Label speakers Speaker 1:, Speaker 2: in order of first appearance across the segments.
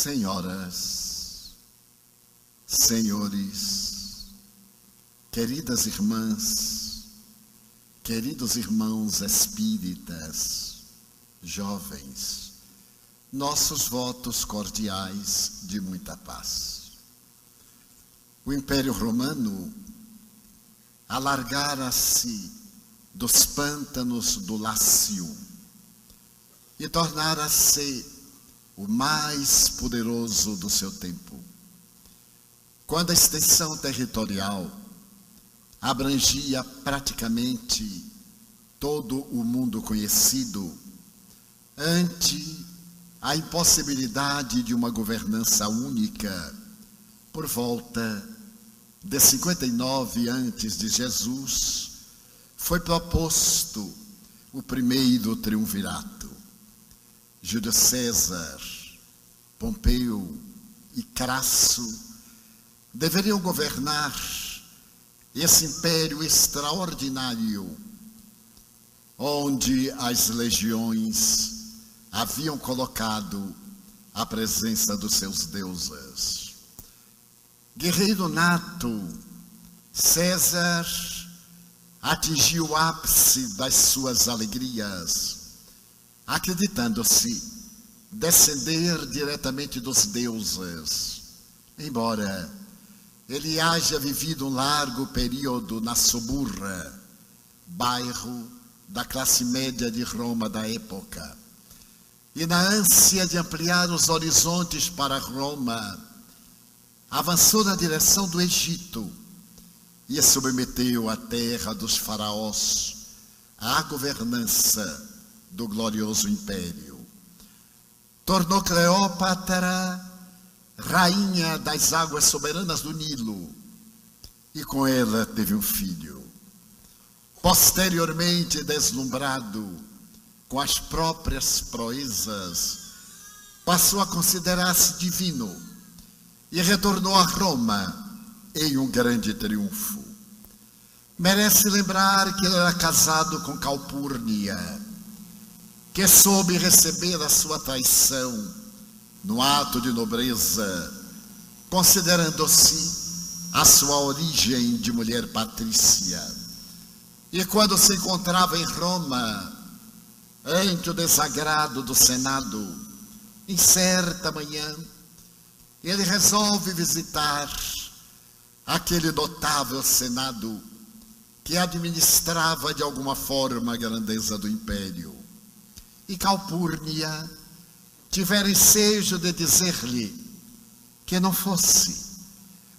Speaker 1: Senhoras, senhores, queridas irmãs, queridos irmãos espíritas, jovens, nossos votos cordiais de muita paz. O Império Romano alargara-se dos pântanos do Lácio e tornara-se o mais poderoso do seu tempo. Quando a extensão territorial abrangia praticamente todo o mundo conhecido, ante a impossibilidade de uma governança única, por volta de 59 antes de Jesus, foi proposto o primeiro triunvirato. Júlio César, Pompeu e Crasso deveriam governar esse império extraordinário, onde as legiões haviam colocado a presença dos seus deuses. Guerreiro nato, César atingiu o ápice das suas alegrias, acreditando-se descender diretamente dos deuses, embora ele haja vivido um largo período na Suburra, bairro da classe média de Roma da época. E na ânsia de ampliar os horizontes para Roma, avançou na direção do Egito e submeteu a terra dos faraós à governança do glorioso império. Tornou Cleópatra rainha das águas soberanas do Nilo e com ela teve um filho. Posteriormente, deslumbrado com as próprias proezas, passou a considerar-se divino e retornou a Roma em um grande triunfo. Merece lembrar que ele era casado com Calpurnia, que soube receber a sua traição no ato de nobreza, considerando-se a sua origem de mulher patrícia. E quando se encontrava em Roma, ante o desagrado do Senado, em certa manhã, ele resolve visitar aquele notável Senado que administrava de alguma forma a grandeza do império. E Calpurnia tivera ensejo de dizer-lhe que não fosse,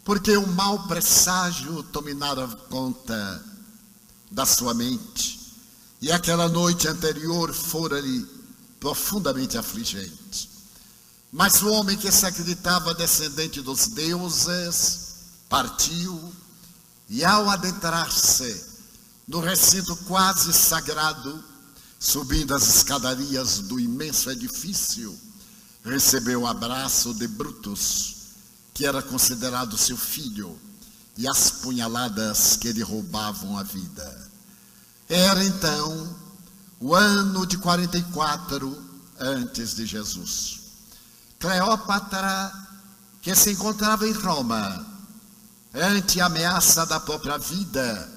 Speaker 1: porque um mau presságio dominara conta da sua mente, e aquela noite anterior fora-lhe profundamente afligente. Mas o homem que se acreditava descendente dos deuses partiu, e ao adentrar-se no recinto quase sagrado, subindo as escadarias do imenso edifício, recebeu o abraço de Brutus, que era considerado seu filho, e as punhaladas que lhe roubavam a vida. Era então o ano de 44 antes de Jesus. Cleópatra, que se encontrava em Roma, ante a ameaça da própria vida,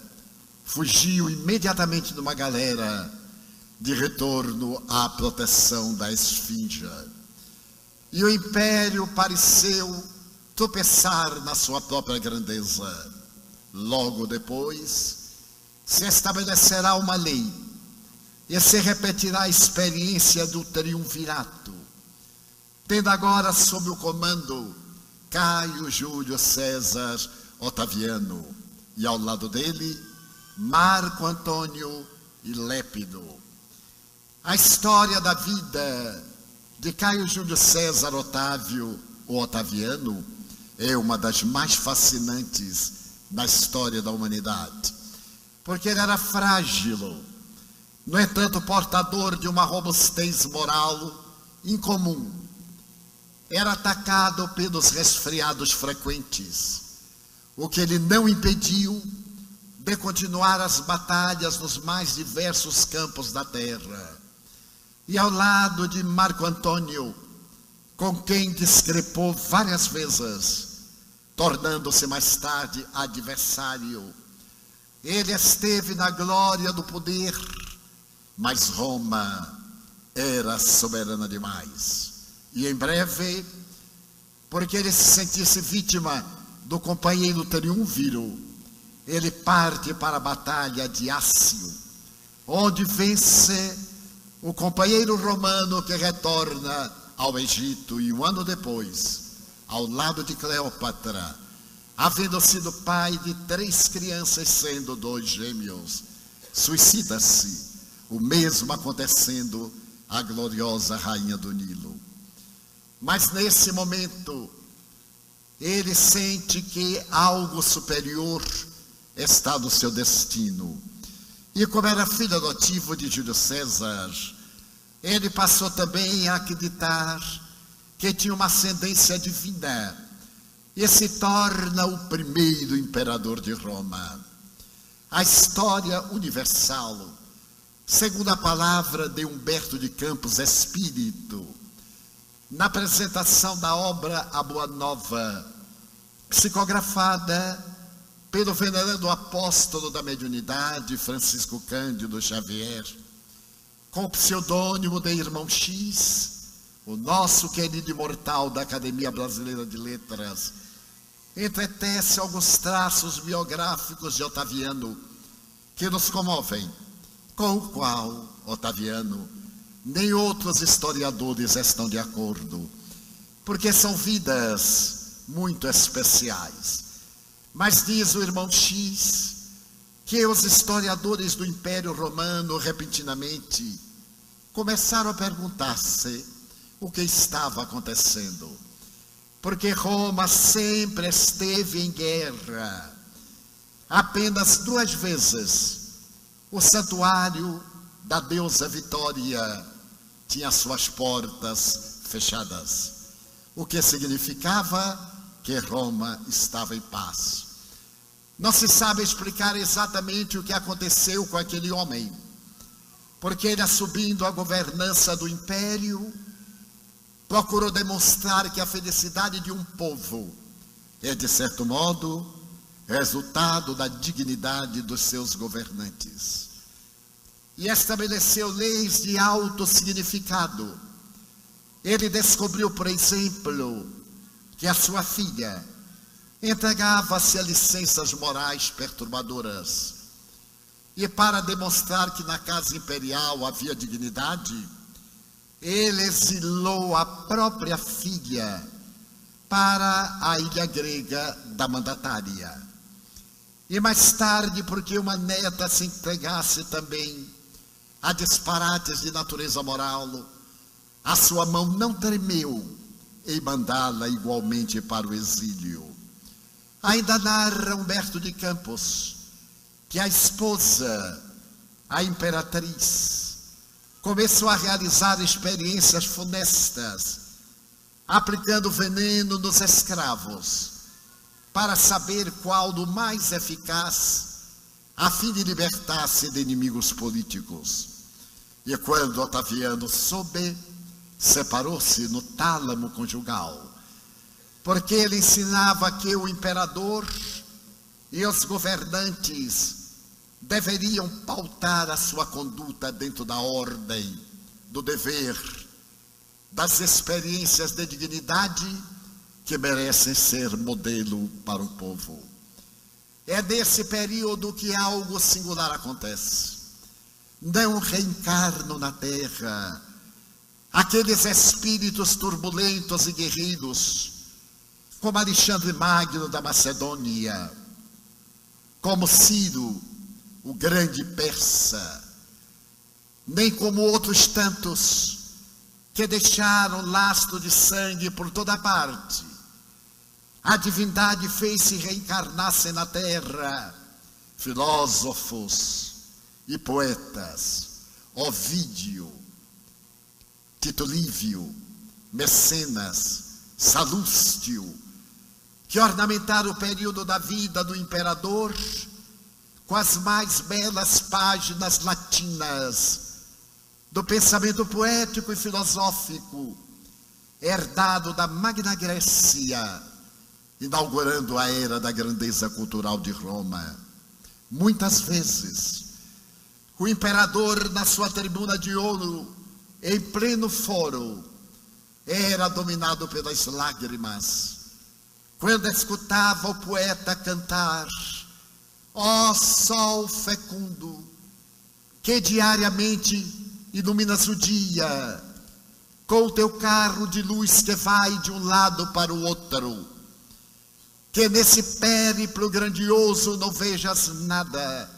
Speaker 1: fugiu imediatamente numa galera de retorno à proteção da Esfinge. E o império pareceu tropeçar na sua própria grandeza. Logo depois, se estabelecerá uma lei e se repetirá a experiência do triunvirato, tendo agora sob o comando Caio Júlio César Otaviano e ao lado dele Marco Antônio e Lépido. A história da vida de Caio Júlio César Otávio, o Otaviano, é uma das mais fascinantes da história da humanidade, porque ele era frágil, no entanto portador de uma robustez moral incomum. Era atacado pelos resfriados frequentes, o que ele não impediu de continuar as batalhas nos mais diversos campos da terra. E ao lado de Marco Antônio, com quem discrepou várias vezes, tornando-se mais tarde adversário. Ele esteve na glória do poder, mas Roma era soberana demais. E em breve, porque ele se sentisse vítima do companheiro triunviro, ele parte para a batalha de Ácio, onde vence o companheiro romano que retorna ao Egito, e um ano depois, ao lado de Cleópatra, havendo sido pai de 3 crianças, sendo 2 gêmeos, suicida-se, o mesmo acontecendo à gloriosa rainha do Nilo. Mas nesse momento, ele sente que algo superior está no seu destino. E como era filho adotivo de Júlio César, ele passou também a acreditar que tinha uma ascendência divina e se torna o primeiro imperador de Roma. A história universal, segundo a palavra de Humberto de Campos Espírito, na apresentação da obra A Boa Nova, psicografada pelo venerando apóstolo da mediunidade, Francisco Cândido Xavier, com o pseudônimo de Irmão X, o nosso querido imortal da Academia Brasileira de Letras, entretece alguns traços biográficos de Otaviano que nos comovem, com o qual Otaviano nem outros historiadores estão de acordo, porque são vidas muito especiais. Mas diz o Irmão X que os historiadores do Império Romano repentinamente começaram a perguntar-se o que estava acontecendo, porque Roma sempre esteve em guerra. Apenas 2 vezes o santuário da deusa Vitória tinha suas portas fechadas, o que significava que Roma estava em paz. Não se sabe explicar exatamente o que aconteceu com aquele homem, porque ele, assumindo a governança do império, procurou demonstrar que a felicidade de um povo é, de certo modo, resultado da dignidade dos seus governantes. E estabeleceu leis de alto significado. Ele descobriu, por exemplo, que a sua filha entregava-se a licenças morais perturbadoras. E para demonstrar que na casa imperial havia dignidade, ele exilou a própria filha para a ilha grega da mandatária. E mais tarde, porque uma neta se entregasse também a disparates de natureza moral, a sua mão não tremeu em mandá-la igualmente para o exílio. Ainda narra Humberto de Campos que a esposa, a imperatriz, começou a realizar experiências funestas, aplicando veneno nos escravos, para saber qual do mais eficaz, a fim de libertar-se de inimigos políticos. E quando Otaviano soube, separou-se no tálamo conjugal, porque ele ensinava que o imperador e os governantes deveriam pautar a sua conduta dentro da ordem, do dever, das experiências de dignidade que merecem ser modelo para o povo. É nesse período que algo singular acontece. Não reencarnam na terra aqueles espíritos turbulentos e guerreiros, como Alexandre Magno da Macedônia, como Ciro, o grande persa, nem como outros tantos que deixaram lastro de sangue por toda parte. A divindade fez-se reencarnar-se na terra filósofos e poetas, Ovídio, Tito Livio, Mecenas, Salústio, que ornamentaram o período da vida do imperador com as mais belas páginas latinas do pensamento poético e filosófico, herdado da Magna Grécia, inaugurando a era da grandeza cultural de Roma. Muitas vezes, o imperador, na sua tribuna de ouro, em pleno foro, era dominado pelas lágrimas, quando escutava o poeta cantar: ó sol fecundo, que diariamente iluminas o dia, com o teu carro de luz que vai de um lado para o outro, que nesse périplo grandioso não vejas nada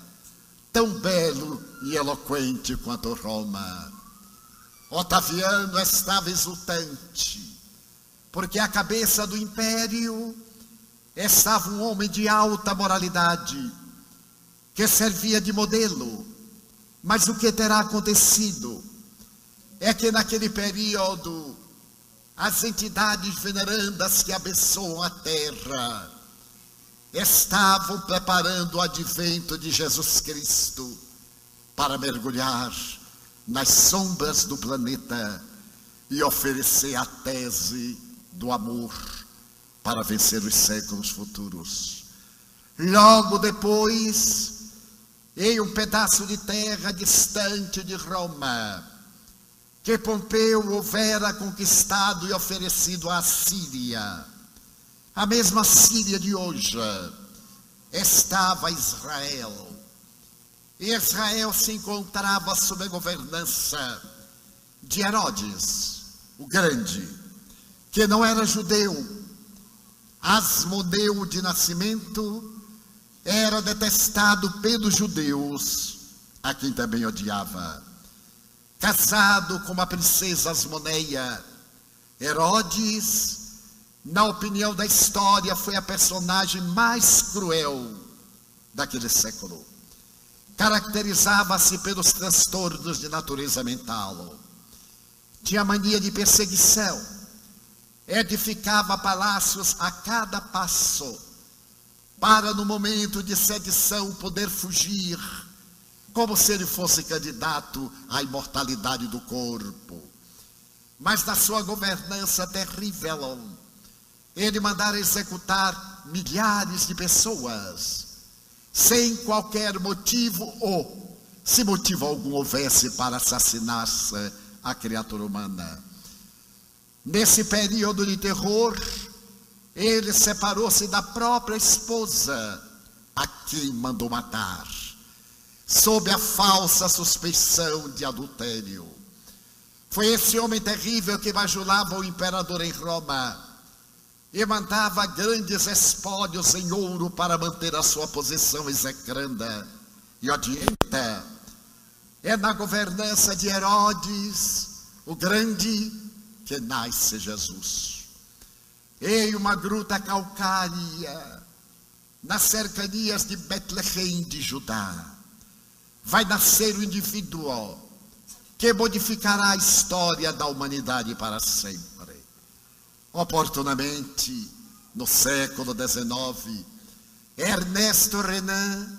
Speaker 1: tão belo e eloquente quanto Roma. Otaviano estava exultante, porque à cabeça do império estava um homem de alta moralidade, que servia de modelo. Mas o que terá acontecido é que naquele período as entidades venerandas que abençoam a terra estavam preparando o advento de Jesus Cristo para mergulhar nas sombras do planeta e oferecer a tese do amor para vencer os séculos futuros. Logo depois, em um pedaço de terra distante de Roma, que Pompeu houvera conquistado e oferecido à Síria, a mesma Síria de hoje, estava Israel. E Israel se encontrava sob a governança de Herodes, o Grande, que não era judeu. Asmoneu de nascimento, era detestado pelos judeus, a quem também odiava. Casado com uma princesa Asmoneia, Herodes, na opinião da história, foi a personagem mais cruel daquele século. Caracterizava-se pelos transtornos de natureza mental. Tinha mania de perseguição. Edificava palácios a cada passo, para no momento de sedição poder fugir, como se ele fosse candidato à imortalidade do corpo. Mas na sua governança terrível, ele mandara executar milhares de pessoas, sem qualquer motivo, ou se motivo algum houvesse para assassinar-se a criatura humana. Nesse período de terror, ele separou-se da própria esposa, a quem mandou matar, sob a falsa suspeição de adultério. Foi esse homem terrível que bajulava o imperador em Roma e mandava grandes espólios em ouro para manter a sua posição execranda e odienta. É na governança de Herodes, o Grande, que nasce Jesus. Em uma gruta calcária, nas cercanias de Betlehem de Judá, vai nascer o indivíduo que modificará a história da humanidade para sempre. Oportunamente, no século XIX, Ernesto Renan,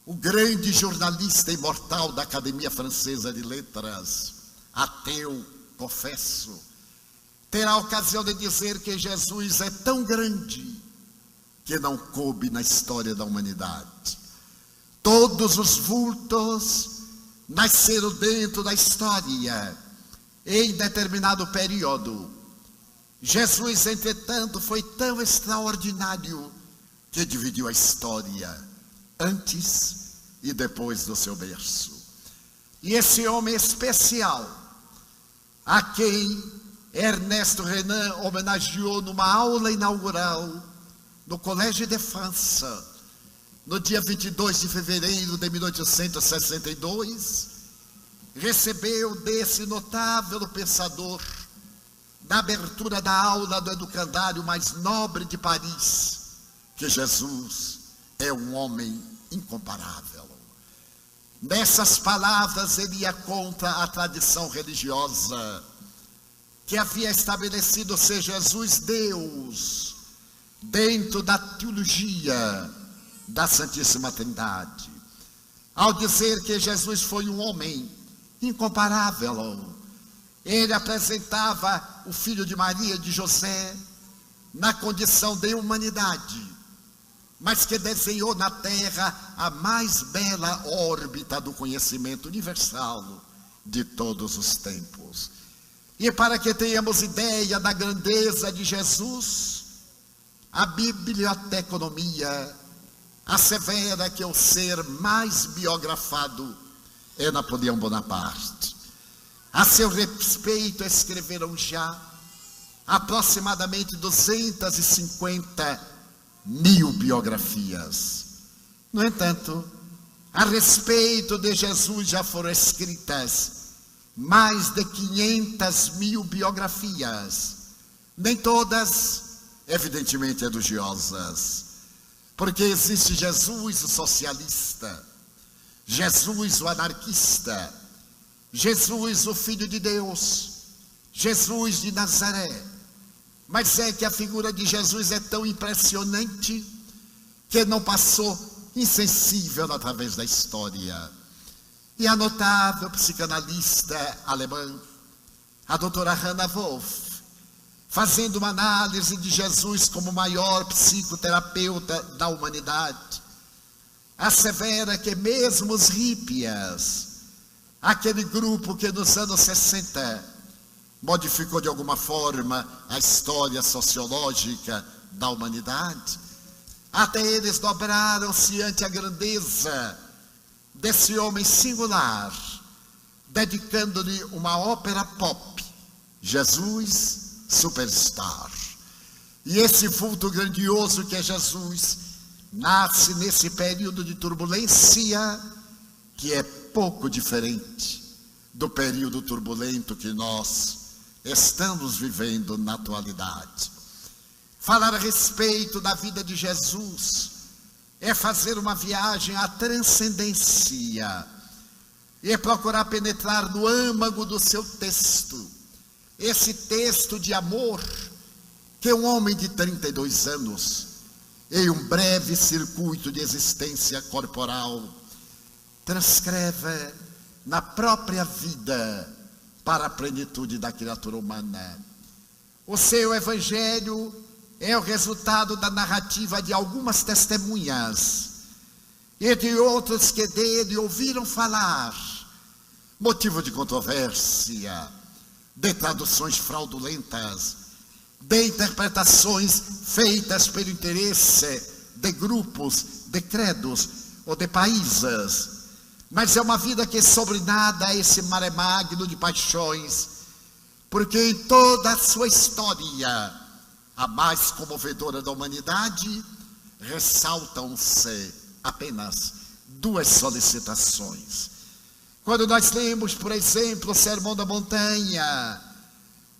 Speaker 1: o grande jornalista imortal da Academia Francesa de Letras, ateu, confesso, terá a ocasião de dizer que Jesus é tão grande que não coube na história da humanidade. Todos os vultos nasceram dentro da história em determinado período. Jesus, entretanto, foi tão extraordinário que dividiu a história antes e depois do seu berço. E esse homem especial, a quem Ernesto Renan homenageou numa aula inaugural no Collège de France, no dia 22 de fevereiro de 1862, recebeu desse notável pensador, na abertura da aula do educandário mais nobre de Paris, que Jesus é um homem incomparável. Nessas palavras ele ia contra a tradição religiosa que havia estabelecido ser Jesus Deus dentro da teologia da Santíssima Trindade, ao dizer que Jesus foi um homem incomparável. Ele apresentava o filho de Maria e de José na condição de humanidade, mas que desenhou na terra a mais bela órbita do conhecimento universal de todos os tempos. E para que tenhamos ideia da grandeza de Jesus, a biblioteconomia assevera que o ser mais biografado é Napoleão Bonaparte. A seu respeito escreveram já aproximadamente 250 mil biografias. No entanto, a respeito de Jesus já foram escritas mais de 500 mil biografias, nem todas, evidentemente, elogiosas, porque existe Jesus o socialista, Jesus o anarquista, Jesus o Filho de Deus, Jesus de Nazaré. Mas é que a figura de Jesus é tão impressionante que não passou insensível através da história. E a notável psicanalista alemã, a doutora Hannah Wolff, fazendo uma análise de Jesus como o maior psicoterapeuta da humanidade, assevera que mesmo os hippies, aquele grupo que nos anos 60 modificou de alguma forma a história sociológica da humanidade, até eles dobraram-se ante a grandeza desse homem singular, dedicando-lhe uma ópera pop, Jesus Superstar. E esse vulto grandioso que é Jesus nasce nesse período de turbulência que é pouco diferente do período turbulento que nós estamos vivendo na atualidade. Falar a respeito da vida de Jesus é fazer uma viagem à transcendência, é procurar penetrar no âmago do seu texto, esse texto de amor que um homem de 32 anos, em um breve circuito de existência corporal, transcreve na própria vida para a plenitude da criatura humana. O seu evangelho é o resultado da narrativa de algumas testemunhas, e de outros que dele ouviram falar, motivo de controvérsia, de traduções fraudulentas, de interpretações feitas pelo interesse de grupos, de credos ou de países. Mas é uma vida que sobrenada esse mare magno de paixões, porque em toda a sua história, a mais comovedora da humanidade, ressaltam-se apenas duas solicitações. Quando nós lemos, por exemplo, o Sermão da Montanha,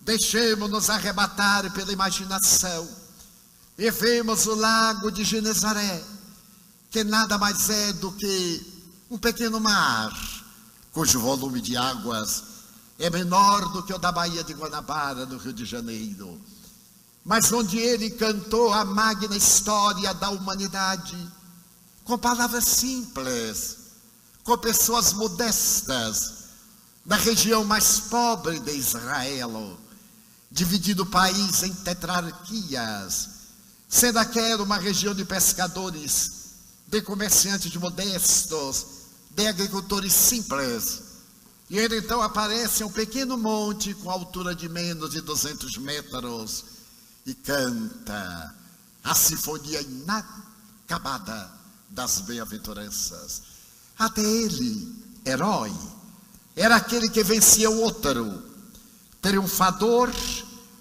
Speaker 1: deixemos-nos arrebatar pela imaginação e vemos o lago de Genezaré, que nada mais é do que um pequeno mar, cujo volume de águas é menor do que o da Baía de Guanabara, no Rio de Janeiro, mas onde ele cantou a magna história da humanidade, com palavras simples, com pessoas modestas, da região mais pobre de Israel, dividido o país em tetrarquias, sendo aquela uma região de pescadores, de comerciantes modestos, de agricultores simples. E ele então aparece em um pequeno monte com altura de menos de 200 metros e canta a sinfonia inacabada das bem-aventuranças. Até ele, herói, era aquele que vencia o outro, triunfador,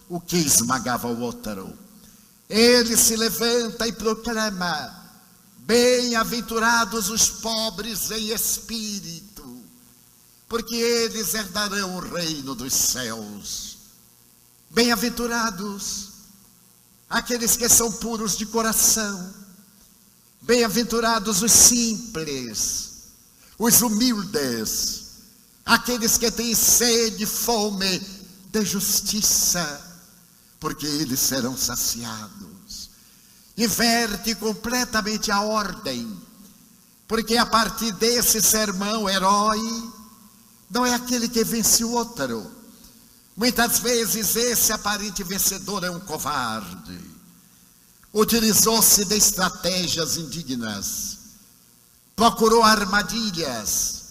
Speaker 1: o que esmagava o outro. Ele se levanta e proclama: bem-aventurados os pobres em espírito, porque eles herdarão o reino dos céus. Bem-aventurados aqueles que são puros de coração, bem-aventurados os simples, os humildes, aqueles que têm sede e fome de justiça, porque eles serão saciados. Inverte completamente a ordem, porque a partir desse sermão, herói não é aquele que vence o outro, Muitas vezes esse aparente vencedor é um covarde. Utilizou-se de estratégias indignas, procurou armadilhas,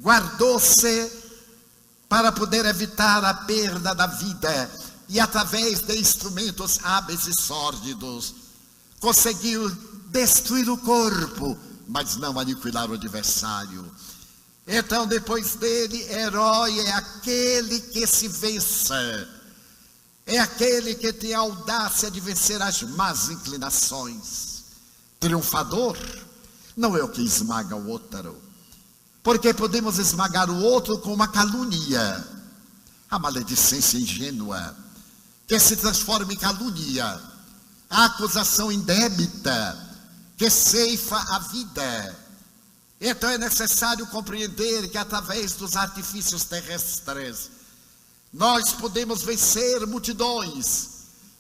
Speaker 1: guardou-se para poder evitar a perda da vida e, através de instrumentos hábeis e sórdidos, conseguiu destruir o corpo, mas não aniquilar o adversário. Então, depois dele, herói é aquele que se vence, é aquele que tem a audácia de vencer as más inclinações. Triunfador não é o que esmaga o outro, porque podemos esmagar o outro com uma calúnia, a maledicência ingênua, que se transforma em calúnia, a acusação indébita, que ceifa a vida. Então é necessário compreender que através dos artifícios terrestres, nós podemos vencer multidões,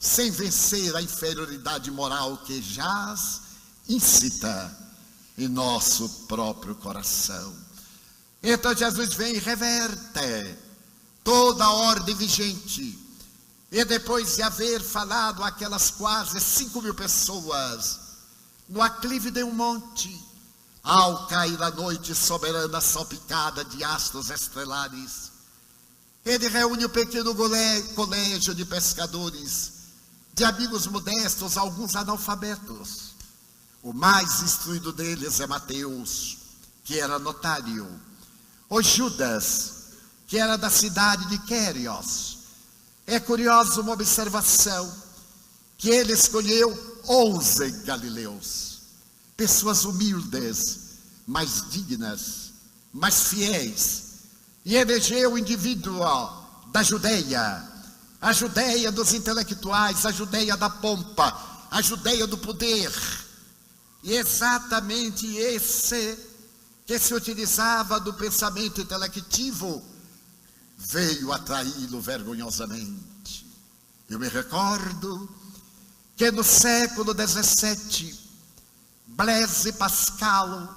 Speaker 1: sem vencer a inferioridade moral que jaz incita em nosso próprio coração. Então Jesus vem e reverte toda a ordem vigente. E depois de haver falado aquelas quase 5.000 pessoas no aclive de um monte, ao cair a noite soberana salpicada de astros estelares, ele reúne um pequeno colégio de pescadores, de amigos modestos, alguns analfabetos. O mais instruído deles é Mateus, que era notário. O Judas, que era da cidade de Quérios. É curiosa uma observação, que ele escolheu 11 galileus, pessoas humildes, mas dignas, mas fiéis, e elegeu o indivíduo da Judeia, a Judeia dos intelectuais, a Judeia da pompa, a Judeia do poder, e exatamente esse que se utilizava do pensamento intelectivo veio atraí-lo vergonhosamente. Eu me recordo que no século XVII, Blaise Pascal,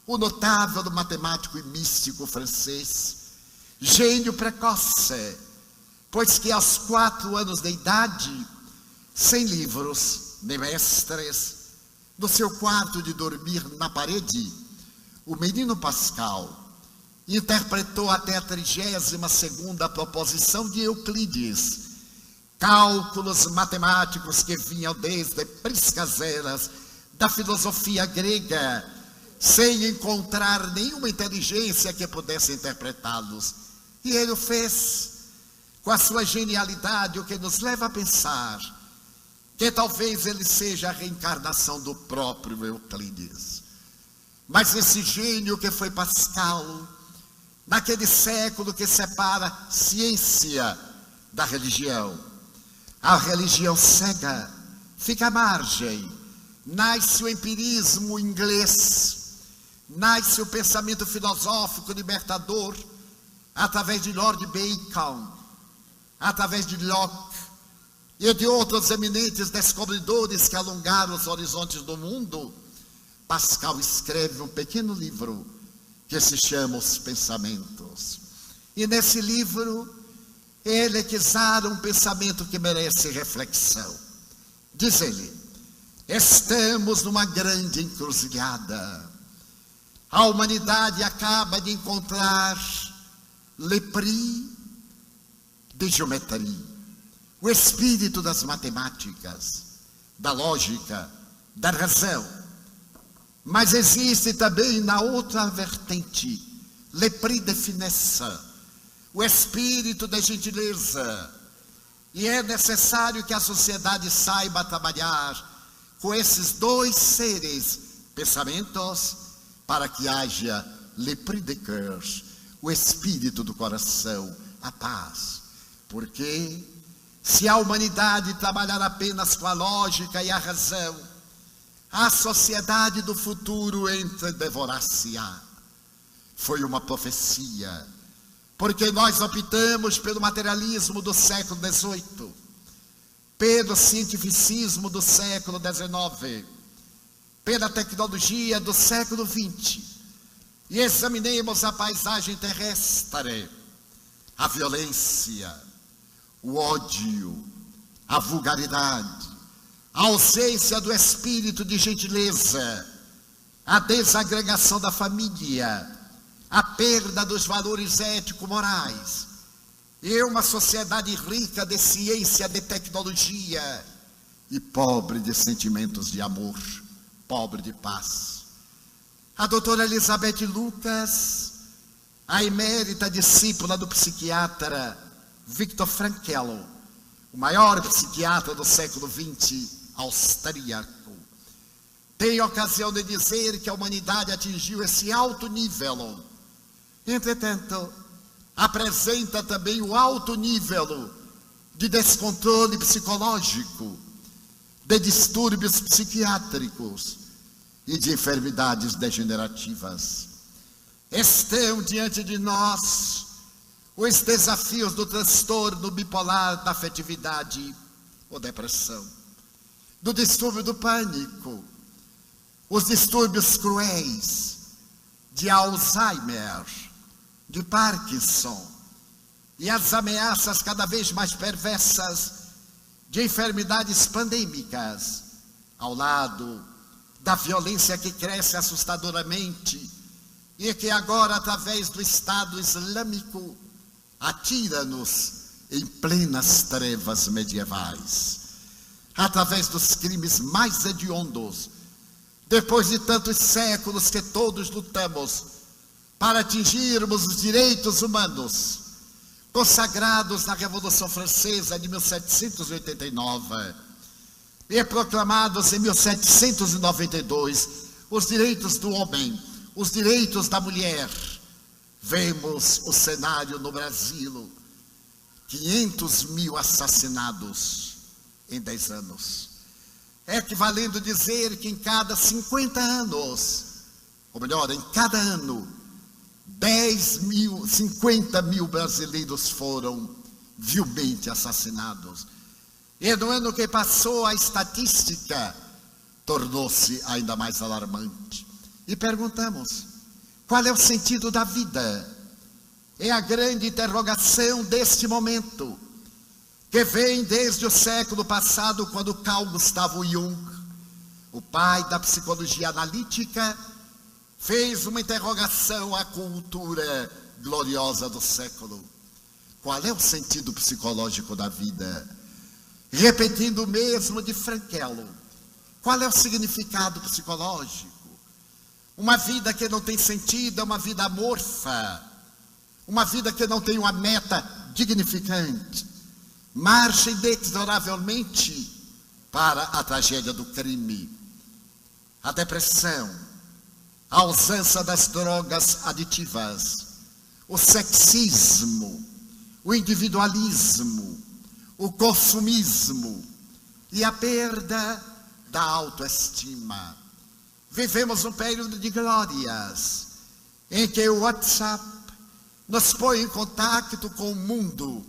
Speaker 1: o notável matemático e místico francês, gênio precoce, pois que aos 4 anos de idade, sem livros nem mestres, no seu quarto de dormir na parede, o menino Pascal interpretou até a 32ª proposição de Euclides, cálculos matemáticos que vinham desde priscas eras da filosofia grega, sem encontrar nenhuma inteligência que pudesse interpretá-los. E ele o fez com a sua genialidade, o que nos leva a pensar que talvez ele seja a reencarnação do próprio Euclides. Mas esse gênio que foi Pascal, naquele século que separa ciência da religião, a religião cega fica à margem, nasce o empirismo inglês, nasce o pensamento filosófico libertador, através de Lord Bacon, através de Locke, e de outros eminentes descobridores que alongaram os horizontes do mundo. Pascal escreve um pequeno livro que se chama Os Pensamentos. E nesse livro, ele exala um pensamento que merece reflexão. Diz ele: estamos numa grande encruzilhada. A humanidade acaba de encontrar le prix de geometria, o espírito das matemáticas, da lógica, da razão. Mas existe também na outra vertente, le prix de finesse, o espírito da gentileza. E é necessário que a sociedade saiba trabalhar com esses dois seres, pensamentos, para que haja le prix de cœur, o espírito do coração, a paz. Porque se a humanidade trabalhar apenas com a lógica e a razão, a sociedade do futuro entredevorar-se-á. Foi uma profecia, porque nós optamos pelo materialismo do século XVIII, pelo cientificismo do século XIX, pela tecnologia do século XX, e examinemos a paisagem terrestre. a violência, o ódio, a vulgaridade, a ausência do espírito de gentileza, a desagregação da família, a perda dos valores ético-morais, e uma sociedade rica de ciência, de tecnologia e pobre de sentimentos de amor, pobre de paz. A doutora Elizabeth Lucas, a emérita discípula do psiquiatra Viktor Frankl, o maior psiquiatra do século XX, austríaco, tem ocasião de dizer que a humanidade atingiu esse alto nível. Entretanto, apresenta também o alto nível de descontrole psicológico, de distúrbios psiquiátricos e de enfermidades degenerativas. Estão diante de nós os desafios do transtorno bipolar da afetividade ou depressão, do distúrbio do pânico, os distúrbios cruéis de Alzheimer, de Parkinson e as ameaças cada vez mais perversas de enfermidades pandêmicas, ao lado da violência que cresce assustadoramente e que agora, através do Estado Islâmico, atira-nos em plenas trevas medievais, através dos crimes mais hediondos, depois de tantos séculos que todos lutamos para atingirmos os direitos humanos, consagrados na Revolução Francesa de 1789 e proclamados em 1792, os direitos do homem, os direitos da mulher. Vemos o cenário no Brasil, 500 mil assassinados em 10 anos. É equivalendo dizer que em cada 50 anos, ou melhor, em cada ano, 50 mil brasileiros foram vilmente assassinados. E no ano que passou, a estatística tornou-se ainda mais alarmante. E perguntamos, qual é o sentido da vida? É a grande interrogação deste momento, que vem desde o século passado, quando Carl Gustav Jung, o pai da psicologia analítica, fez uma interrogação à cultura gloriosa do século. Qual é o sentido psicológico da vida? Repetindo o mesmo de Frankl, qual é o significado psicológico? Uma vida que não tem sentido é uma vida amorfa, uma vida que não tem uma meta dignificante, marcha inexoravelmente para a tragédia do crime, a depressão, a ausência das drogas aditivas, o sexismo, o individualismo, o consumismo e a perda da autoestima. Vivemos um período de glórias, em que o WhatsApp nos põe em contato com o mundo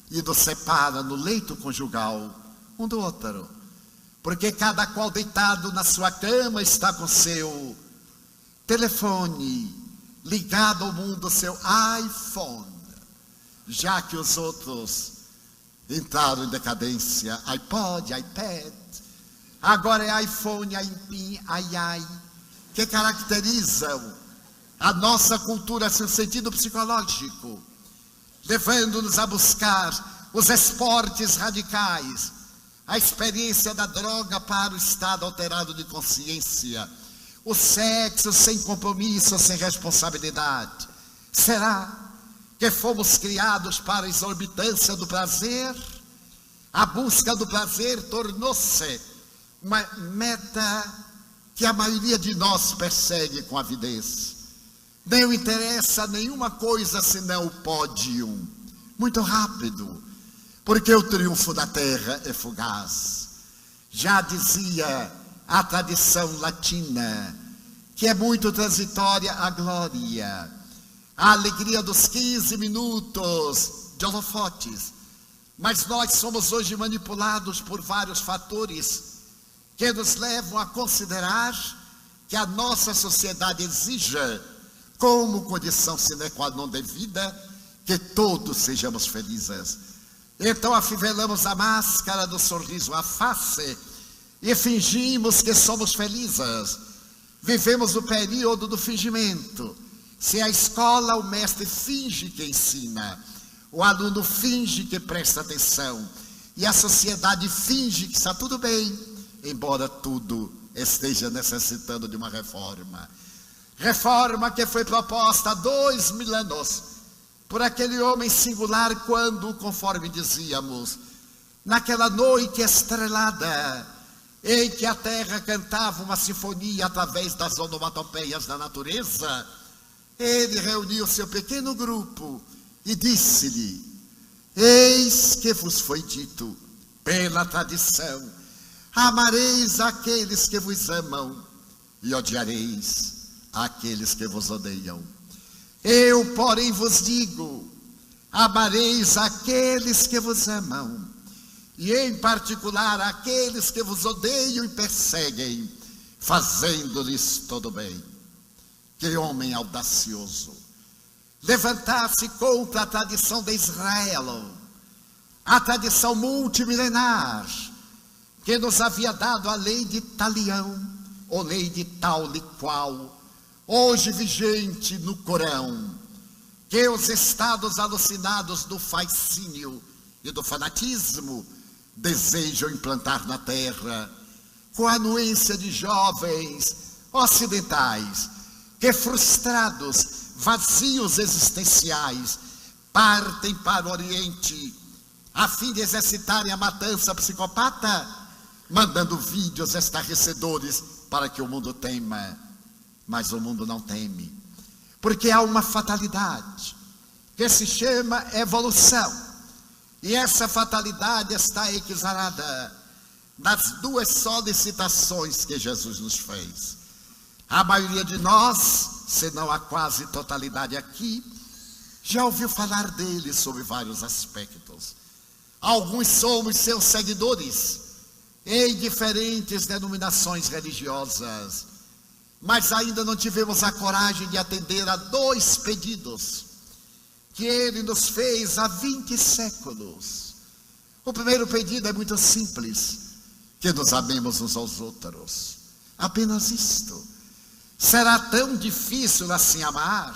Speaker 1: e nos separa no leito conjugal um do outro, porque cada qual deitado na sua cama está com seu telefone ligado ao mundo, seu iPhone, já que os outros entraram em decadência, iPod, iPad, agora é iPhone, iPin, ai, que caracterizam a nossa cultura, seu sentido psicológico, levando-nos a buscar os esportes radicais, a experiência da droga para o estado alterado de consciência, o sexo sem compromisso, sem responsabilidade. Será que fomos criados para a exorbitância do prazer? A busca do prazer tornou-se uma meta que a maioria de nós persegue com avidez. Não interessa nenhuma coisa senão o pódio, muito rápido, porque o triunfo da terra é fugaz. Já dizia a tradição latina, que é muito transitória a glória, a alegria dos 15 minutos de holofotes. Mas nós somos hoje manipulados por vários fatores que nos levam a considerar que a nossa sociedade exija, como condição sine qua non de vida, que todos sejamos felizes. Então afivelamos a máscara do sorriso à face e fingimos que somos felizes. Vivemos o período do fingimento. Se a escola, o mestre finge que ensina, o aluno finge que presta atenção, e a sociedade finge que está tudo bem, embora tudo esteja necessitando de uma reforma. Reforma que foi proposta há 2000 anos por aquele homem singular quando, conforme dizíamos, naquela noite estrelada, em que a terra cantava uma sinfonia através das onomatopeias da natureza, ele reuniu seu pequeno grupo e disse-lhe: eis que vos foi dito pela tradição, amareis aqueles que vos amam e odiareis aqueles que vos odeiam. Eu, porém, vos digo, amareis aqueles que vos amam, e em particular aqueles que vos odeiam e perseguem, fazendo-lhes todo bem. Que homem audacioso! Levantar-se contra a tradição de Israel, a tradição multimilenar, que nos havia dado a lei de Talião, ou lei de tal e qual, hoje vigente no Corão, que os estados alucinados do fascínio e do fanatismo desejam implantar na terra, com a anuência de jovens ocidentais, que frustrados, vazios existenciais, partem para o Oriente, a fim de exercitarem a matança psicopata, mandando vídeos estarrecedores para que o mundo tema. Mas o mundo não teme, porque há uma fatalidade, que se chama evolução, e essa fatalidade está exarada nas duas solicitações que Jesus nos fez. A maioria de nós, se não a quase totalidade aqui, já ouviu falar dele sob vários aspectos. Alguns somos seus seguidores, em diferentes denominações religiosas, mas ainda não tivemos a coragem de atender a 2 pedidos que ele nos fez há 20 séculos. O primeiro pedido é muito simples: que nos amemos uns aos outros. Apenas isto. Será tão difícil assim amar?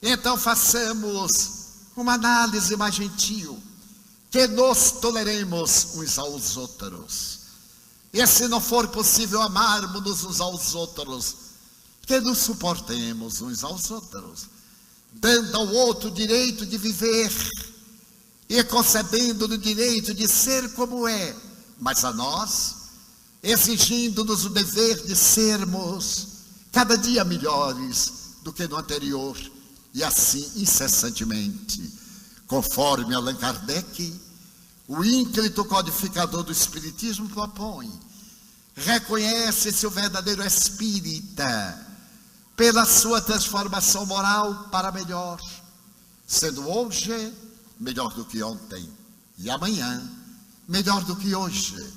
Speaker 1: Então façamos uma análise mais gentil, que nos toleremos uns aos outros. E se não for possível amarmos uns aos outros, que nos suportemos uns aos outros, dando ao outro o direito de viver e concedendo-lhe o direito de ser como é, mas a nós, exigindo-nos o dever de sermos cada dia melhores do que no anterior, e assim incessantemente, conforme Allan Kardec, o ínclito codificador do Espiritismo propõe. Reconhece-se o verdadeiro espírita pela sua transformação moral para melhor, sendo hoje melhor do que ontem e amanhã melhor do que hoje.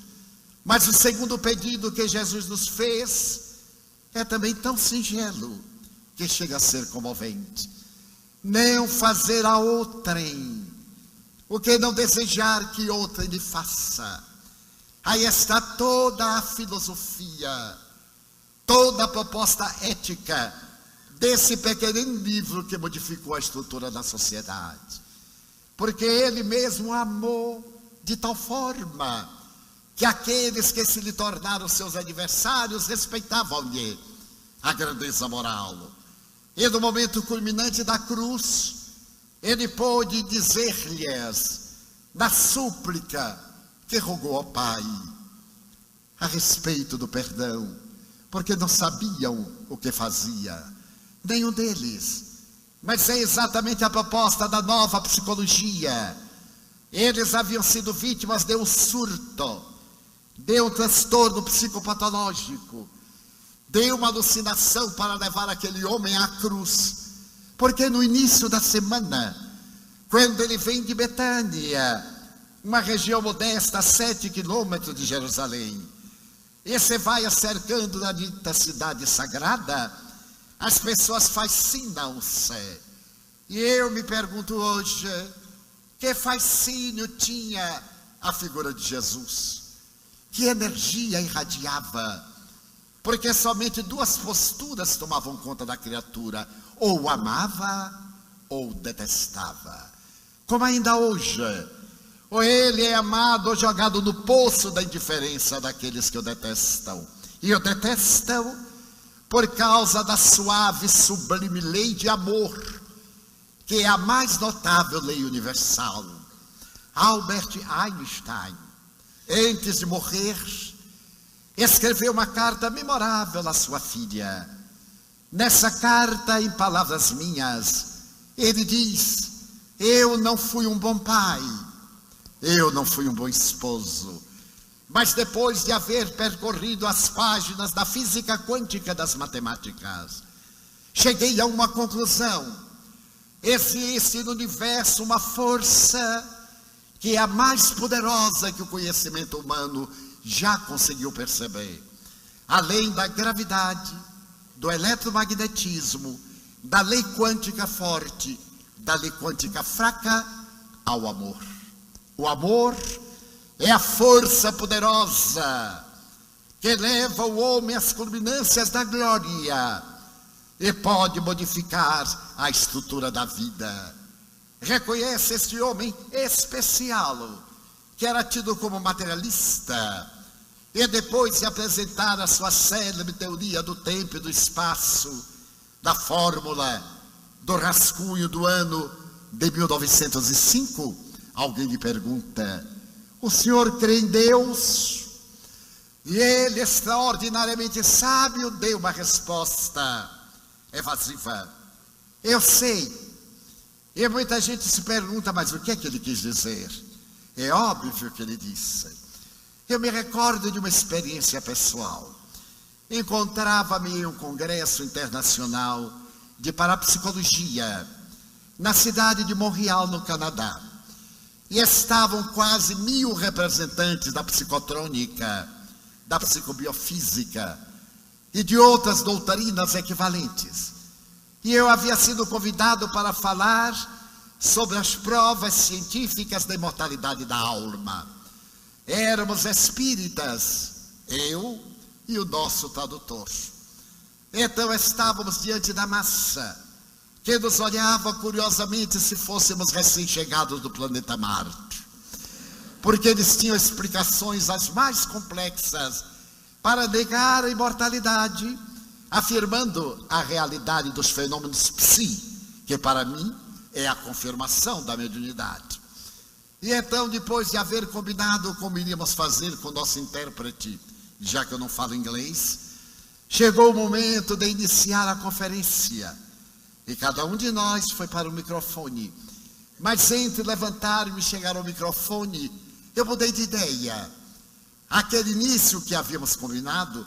Speaker 1: Mas o segundo pedido que Jesus nos fez é também tão singelo que chega a ser comovente: não fazer a outrem o que não desejar que outrem lhe faça. Aí está toda a filosofia, toda a proposta ética desse pequeno livro que modificou a estrutura da sociedade. Porque ele mesmo amou de tal forma que aqueles que se lhe tornaram seus adversários respeitavam-lhe a grandeza moral. E no momento culminante da cruz, ele pôde dizer-lhes, na súplica que rogou ao Pai, a respeito do perdão, porque não sabiam o que fazia, nenhum deles. Mas é exatamente a proposta da nova psicologia. Eles haviam sido vítimas de um surto, de um transtorno psicopatológico, de uma alucinação para levar aquele homem à cruz. Porque no início da semana, quando ele vem de Betânia, uma região modesta a 7 quilômetros de Jerusalém, e você vai acercando na dita cidade sagrada, as pessoas fascinam-se E eu me pergunto hoje, que fascínio tinha a figura de Jesus? Que energia irradiava? Porque somente duas posturas tomavam conta da criatura: ou amava ou detestava. Como ainda hoje, ou ele é amado ou jogado no poço da indiferença daqueles que o detestam. E o detestam por causa da suave, sublime lei de amor, que é a mais notável lei universal. Albert Einstein, antes de morrer, escreveu uma carta memorável à sua filha. Nessa carta, em palavras minhas, ele diz: eu não fui um bom pai, eu não fui um bom esposo, mas depois de haver percorrido as páginas da física quântica das matemáticas, cheguei a uma conclusão: existe no universo uma força que é a mais poderosa que o conhecimento humano já conseguiu perceber. Além da gravidade, do eletromagnetismo, da lei quântica forte, da lei quântica fraca, ao amor. O amor é a força poderosa que leva o homem às culminâncias da glória e pode modificar a estrutura da vida. Reconhece este homem especial, que era tido como materialista, e depois de apresentar a sua célebre teoria do tempo e do espaço, da fórmula do rascunho do ano de 1905, alguém lhe pergunta: o senhor crê em Deus? E ele, extraordinariamente sábio, deu uma resposta evasiva: eu sei. E muita gente se pergunta: mas o que é que ele quis dizer? É óbvio que ele disse. Eu me recordo de uma experiência pessoal. Encontrava-me em um congresso internacional de parapsicologia na cidade de Montreal, no Canadá. E estavam quase 1000 representantes da psicotrônica, da psicobiofísica e de outras doutrinas equivalentes. E eu havia sido convidado para falar sobre as provas científicas da imortalidade da alma. Éramos espíritas, eu e o nosso tradutor. Então estávamos diante da massa, que nos olhava curiosamente se fôssemos recém-chegados do planeta Marte. Porque eles tinham explicações as mais complexas para negar a imortalidade, afirmando a realidade dos fenômenos psi, que para mim é a confirmação da mediunidade. E então, depois de haver combinado como iríamos fazer com o nosso intérprete, já que eu não falo inglês, chegou o momento de iniciar a conferência. E cada um de nós foi para o microfone. Mas entre levantar-me e chegar ao microfone, eu mudei de ideia. Aquele início que havíamos combinado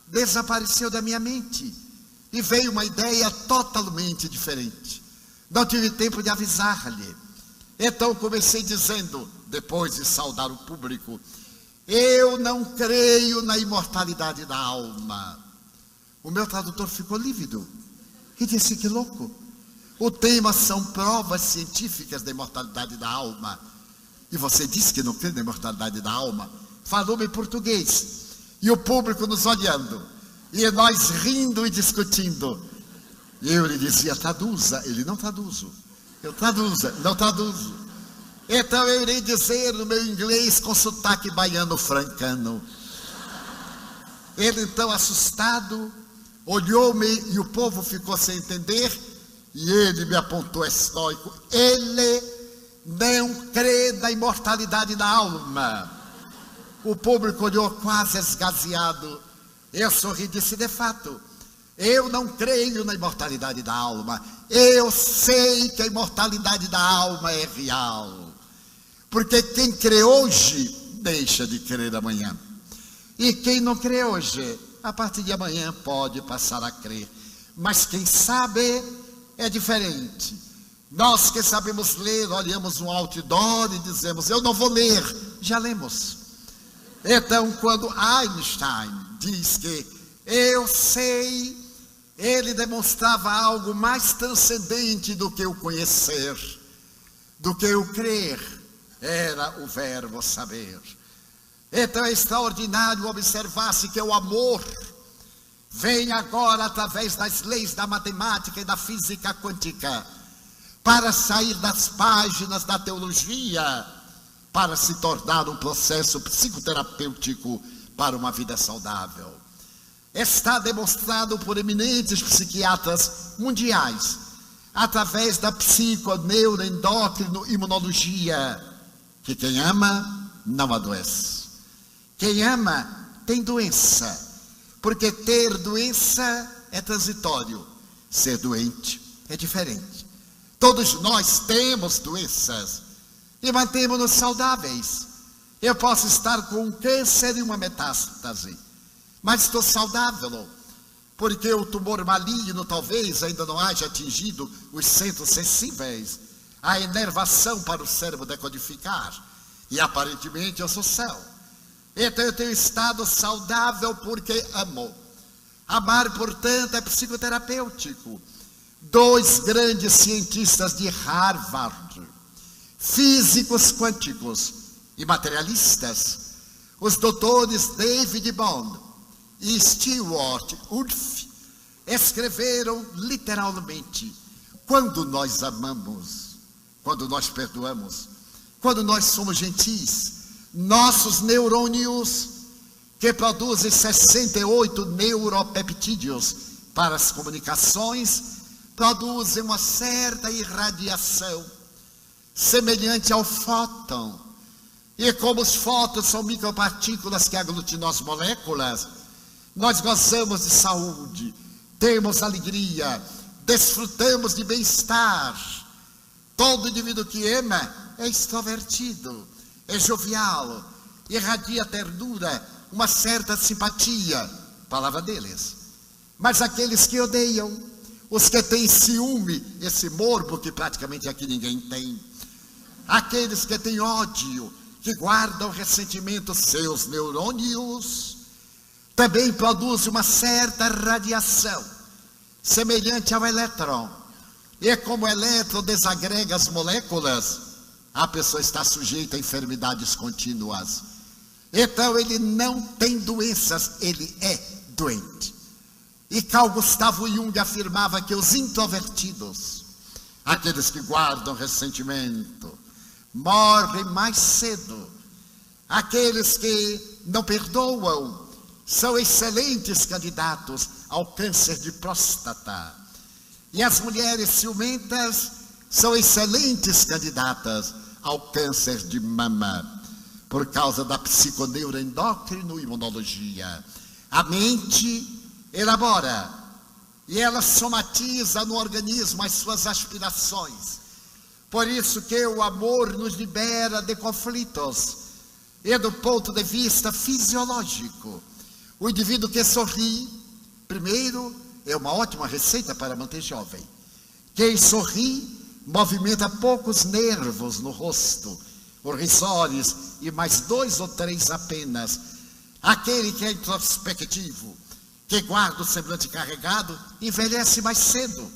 Speaker 1: desapareceu da minha mente e veio uma ideia totalmente diferente. Não tive tempo de avisar-lhe. Então comecei dizendo, depois de saudar o público: eu não creio na imortalidade da alma. O meu tradutor ficou lívido e disse: que louco, o tema são provas científicas da imortalidade da alma, e você disse que não crê na imortalidade da alma? Falou-me em português, e o público nos olhando, e nós rindo e discutindo. E eu lhe dizia: traduza. Ele: não traduzo. Eu: traduza. Não traduzo. Então eu irei dizer no meu inglês com sotaque baiano francano. Ele então, assustado, olhou-me e o povo ficou sem entender, e ele me apontou estoico: ele não crê na imortalidade da alma. O público olhou quase esgazeado. Eu sorri e disse: de fato, eu não creio na imortalidade da alma. Eu sei que a imortalidade da alma é real. Porque quem crê hoje, deixa de crer amanhã. E quem não crê hoje, a partir de amanhã pode passar a crer. Mas quem sabe é diferente. Nós que sabemos ler, olhamos um outdoor e dizemos: eu não vou ler. Já lemos. Então, quando Einstein diz que eu sei, ele demonstrava algo mais transcendente do que o conhecer, do que o crer. Era o verbo saber. Então é extraordinário observar-se que o amor vem agora através das leis da matemática e da física quântica para sair das páginas da teologia, para se tornar um processo psicoterapêutico para uma vida saudável. Está demonstrado por eminentes psiquiatras mundiais, através da psico-neuroendócrino-imunologia, que quem ama não adoece. Quem ama tem doença, porque ter doença é transitório, ser doente é diferente. Todos nós temos doenças e mantemos-nos saudáveis. Eu posso estar com um câncer e uma metástase, mas estou saudável, porque o tumor maligno talvez ainda não haja atingido os centros sensíveis, a inervação para o cérebro decodificar, e aparentemente eu sou céu. Então eu tenho estado saudável porque amo. Amar, portanto, é psicoterapêutico. 2 grandes cientistas de Harvard, físicos quânticos e materialistas, os doutores David Bohm e Stewart Woolf, escreveram literalmente: quando nós amamos, quando nós perdoamos, quando nós somos gentis, nossos neurônios, que produzem 68 neuropeptídeos para as comunicações, produzem uma certa irradiação, semelhante ao fóton. E como os fótons são micropartículas que aglutinam as moléculas, nós gozamos de saúde, temos alegria, desfrutamos de bem-estar. Todo indivíduo que ama é extrovertido, é jovial, irradia ternura, uma certa simpatia, palavra deles. Mas aqueles que odeiam, os que têm ciúme, esse morbo que praticamente aqui ninguém tem, aqueles que têm ódio, que guardam ressentimento, seus neurônios também produzem uma certa radiação, semelhante ao elétron. E como o elétron desagrega as moléculas, a pessoa está sujeita a enfermidades contínuas. Então ele não tem doenças, ele é doente. E Carl Gustavo Jung afirmava que os introvertidos, aqueles que guardam ressentimento, morrem mais cedo. Aqueles que não perdoam são excelentes candidatos ao câncer de próstata. E as mulheres ciumentas são excelentes candidatas ao câncer de mama, por causa da psiconeuroendócrino-imunologia. A mente elabora e ela somatiza no organismo as suas aspirações. Por isso que o amor nos libera de conflitos. E do ponto de vista fisiológico, o indivíduo que sorri, primeiro, é uma ótima receita para manter jovem. Quem sorri movimenta poucos nervos no rosto, os risórios, e mais 2 ou 3 apenas. Aquele que é introspectivo, que guarda o semblante carregado, envelhece mais cedo.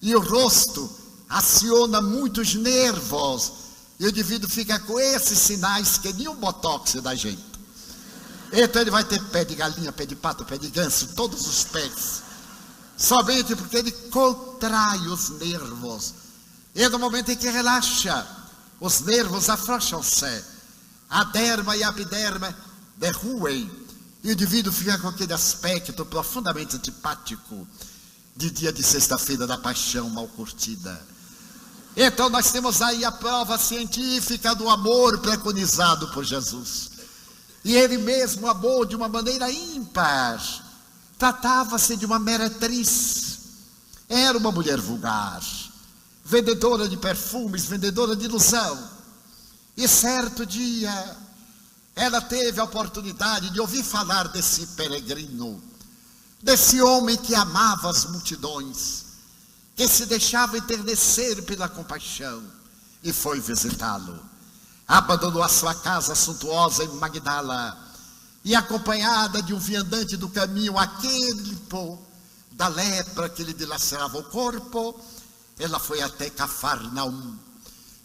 Speaker 1: E o rosto aciona muitos nervos, e o indivíduo fica com esses sinais que nenhum botox dá jeito. Então ele vai ter pé de galinha, pé de pato, pé de ganso, todos os pés, somente porque ele contrai os nervos. E no momento em que relaxa, os nervos afrouxam-se, a derma e a epiderma derruem, e o indivíduo fica com aquele aspecto profundamente antipático de dia de sexta-feira da paixão mal curtida. Então nós temos aí a prova científica do amor preconizado por Jesus. E ele mesmo amou de uma maneira ímpar. Tratava-se de uma meretriz. Era uma mulher vulgar, vendedora de perfumes, vendedora de ilusão. E certo dia, ela teve a oportunidade de ouvir falar desse peregrino, desse homem que amava as multidões, que se deixava enternecer pela compaixão, e foi visitá-lo. Abandonou a sua casa suntuosa em Magdala, e acompanhada de um viandante do caminho, aquele da lepra que lhe dilacerava o corpo, ela foi até Cafarnaum,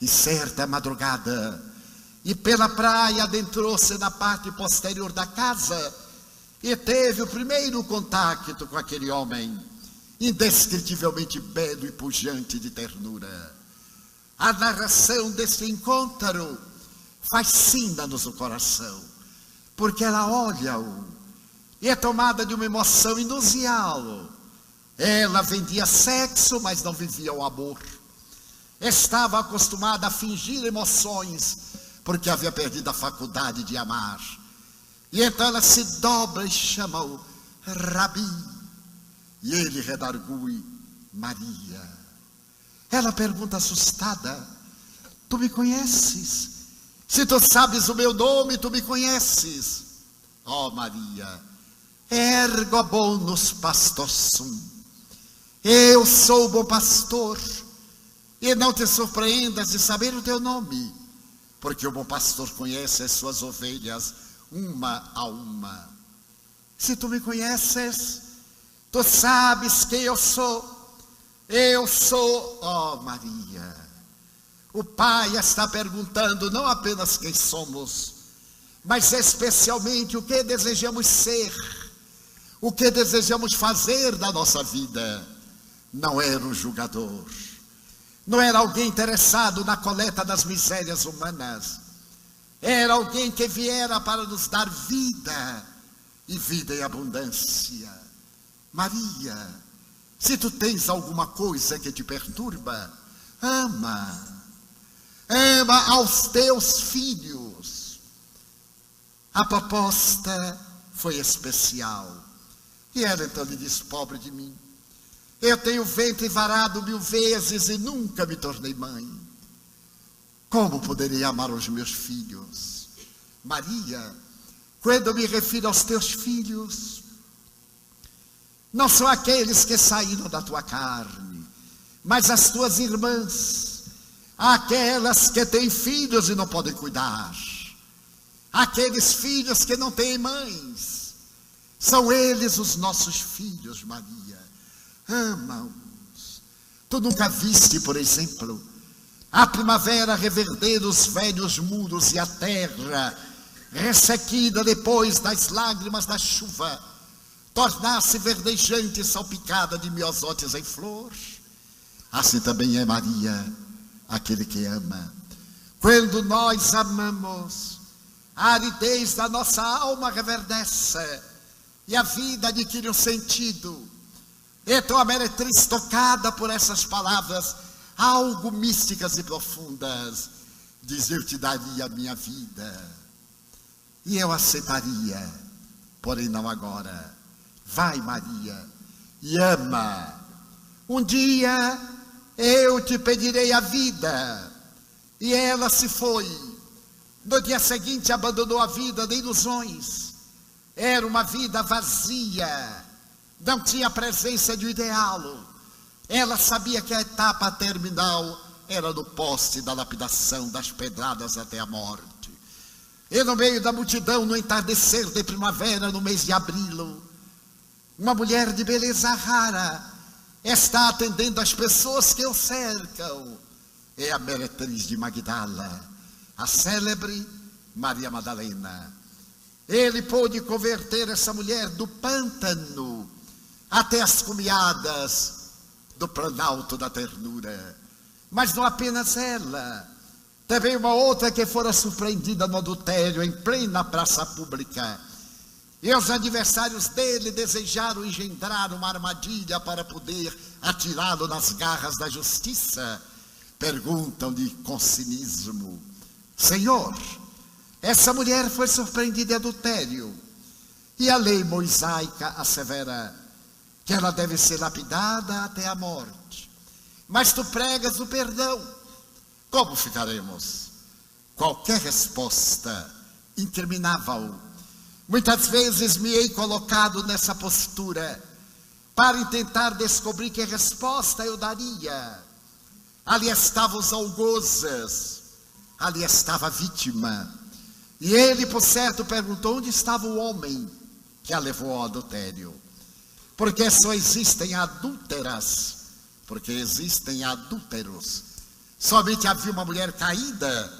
Speaker 1: e certa madrugada, e pela praia adentrou-se na parte posterior da casa, e teve o primeiro contato com aquele homem, indescritivelmente belo e pujante de ternura. A narração desse encontro fascina-nos o coração, porque ela olha-o e é tomada de uma emoção inusial. Ela vendia sexo, mas não vivia o amor. Estava acostumada a fingir emoções, porque havia perdido a faculdade de amar. E então ela se dobra e chama-o Rabi. E ele redargui: Maria. Ela pergunta assustada: tu me conheces? Se tu sabes o meu nome, tu me conheces. Ó Maria, ergo bonus pastor sum. Eu sou o bom pastor. E não te surpreendas de saber o teu nome, porque o bom pastor conhece as suas ovelhas uma a uma. Se tu me conheces, tu sabes quem eu sou. Eu sou, ó Maria. O Pai está perguntando não apenas quem somos, mas especialmente o que desejamos ser, o que desejamos fazer da nossa vida. Não era um julgador, não era alguém interessado na coleta das misérias humanas, era alguém que viera para nos dar vida, e vida em abundância. Maria, se tu tens alguma coisa que te perturba, ama aos teus filhos. A proposta foi especial, e ela então lhe diz: pobre de mim, eu tenho ventre varado 1000 vezes e nunca me tornei mãe. Como poderia amar os meus filhos? Maria, quando eu me refiro aos teus filhos, não são aqueles que saíram da tua carne, mas as tuas irmãs, aquelas que têm filhos e não podem cuidar, aqueles filhos que não têm mães, são eles os nossos filhos, Maria. Ama-os. Tu nunca viste, por exemplo, a primavera reverder os velhos muros e a terra, ressequida depois das lágrimas da chuva, tornar-se verdejante e salpicada de miosotes em flor? Assim também é Maria, aquele que ama. Quando nós amamos, a aridez da nossa alma reverdece e a vida adquire um sentido. Então a meretriz, tocada por essas palavras algo místicas e profundas, diz: eu te daria a minha vida, e eu aceitaria, porém não agora. Vai, Maria, e ama. Um dia eu te pedirei a vida. E ela se foi. No dia seguinte abandonou a vida de ilusões. Era uma vida vazia, não tinha presença de ideal. Ela sabia que a etapa terminal era no poste da lapidação, das pedradas até a morte. E no meio da multidão, no entardecer de primavera, no mês de abril, uma mulher de beleza rara está atendendo as pessoas que o cercam. É a meretriz de Magdala, a célebre Maria Madalena. Ele pôde converter essa mulher do pântano até as cumeadas do planalto da ternura. Mas não apenas ela, também uma outra que fora surpreendida no adultério em plena praça pública. E os adversários dele desejaram engendrar uma armadilha para poder atirá-lo nas garras da justiça. Perguntam-lhe com cinismo: Senhor, essa mulher foi surpreendida em adultério, e a lei mosaica assevera que ela deve ser lapidada até a morte. Mas tu pregas o perdão. Como ficaremos? Qualquer resposta incriminava-o. Muitas vezes me hei colocado nessa postura para tentar descobrir que resposta eu daria. Ali estavam os algozes, ali estava a vítima. E ele, por certo, perguntou: onde estava o homem que a levou ao adultério? porque só existem adúlteras, porque existem adúlteros. Somente havia uma mulher caída,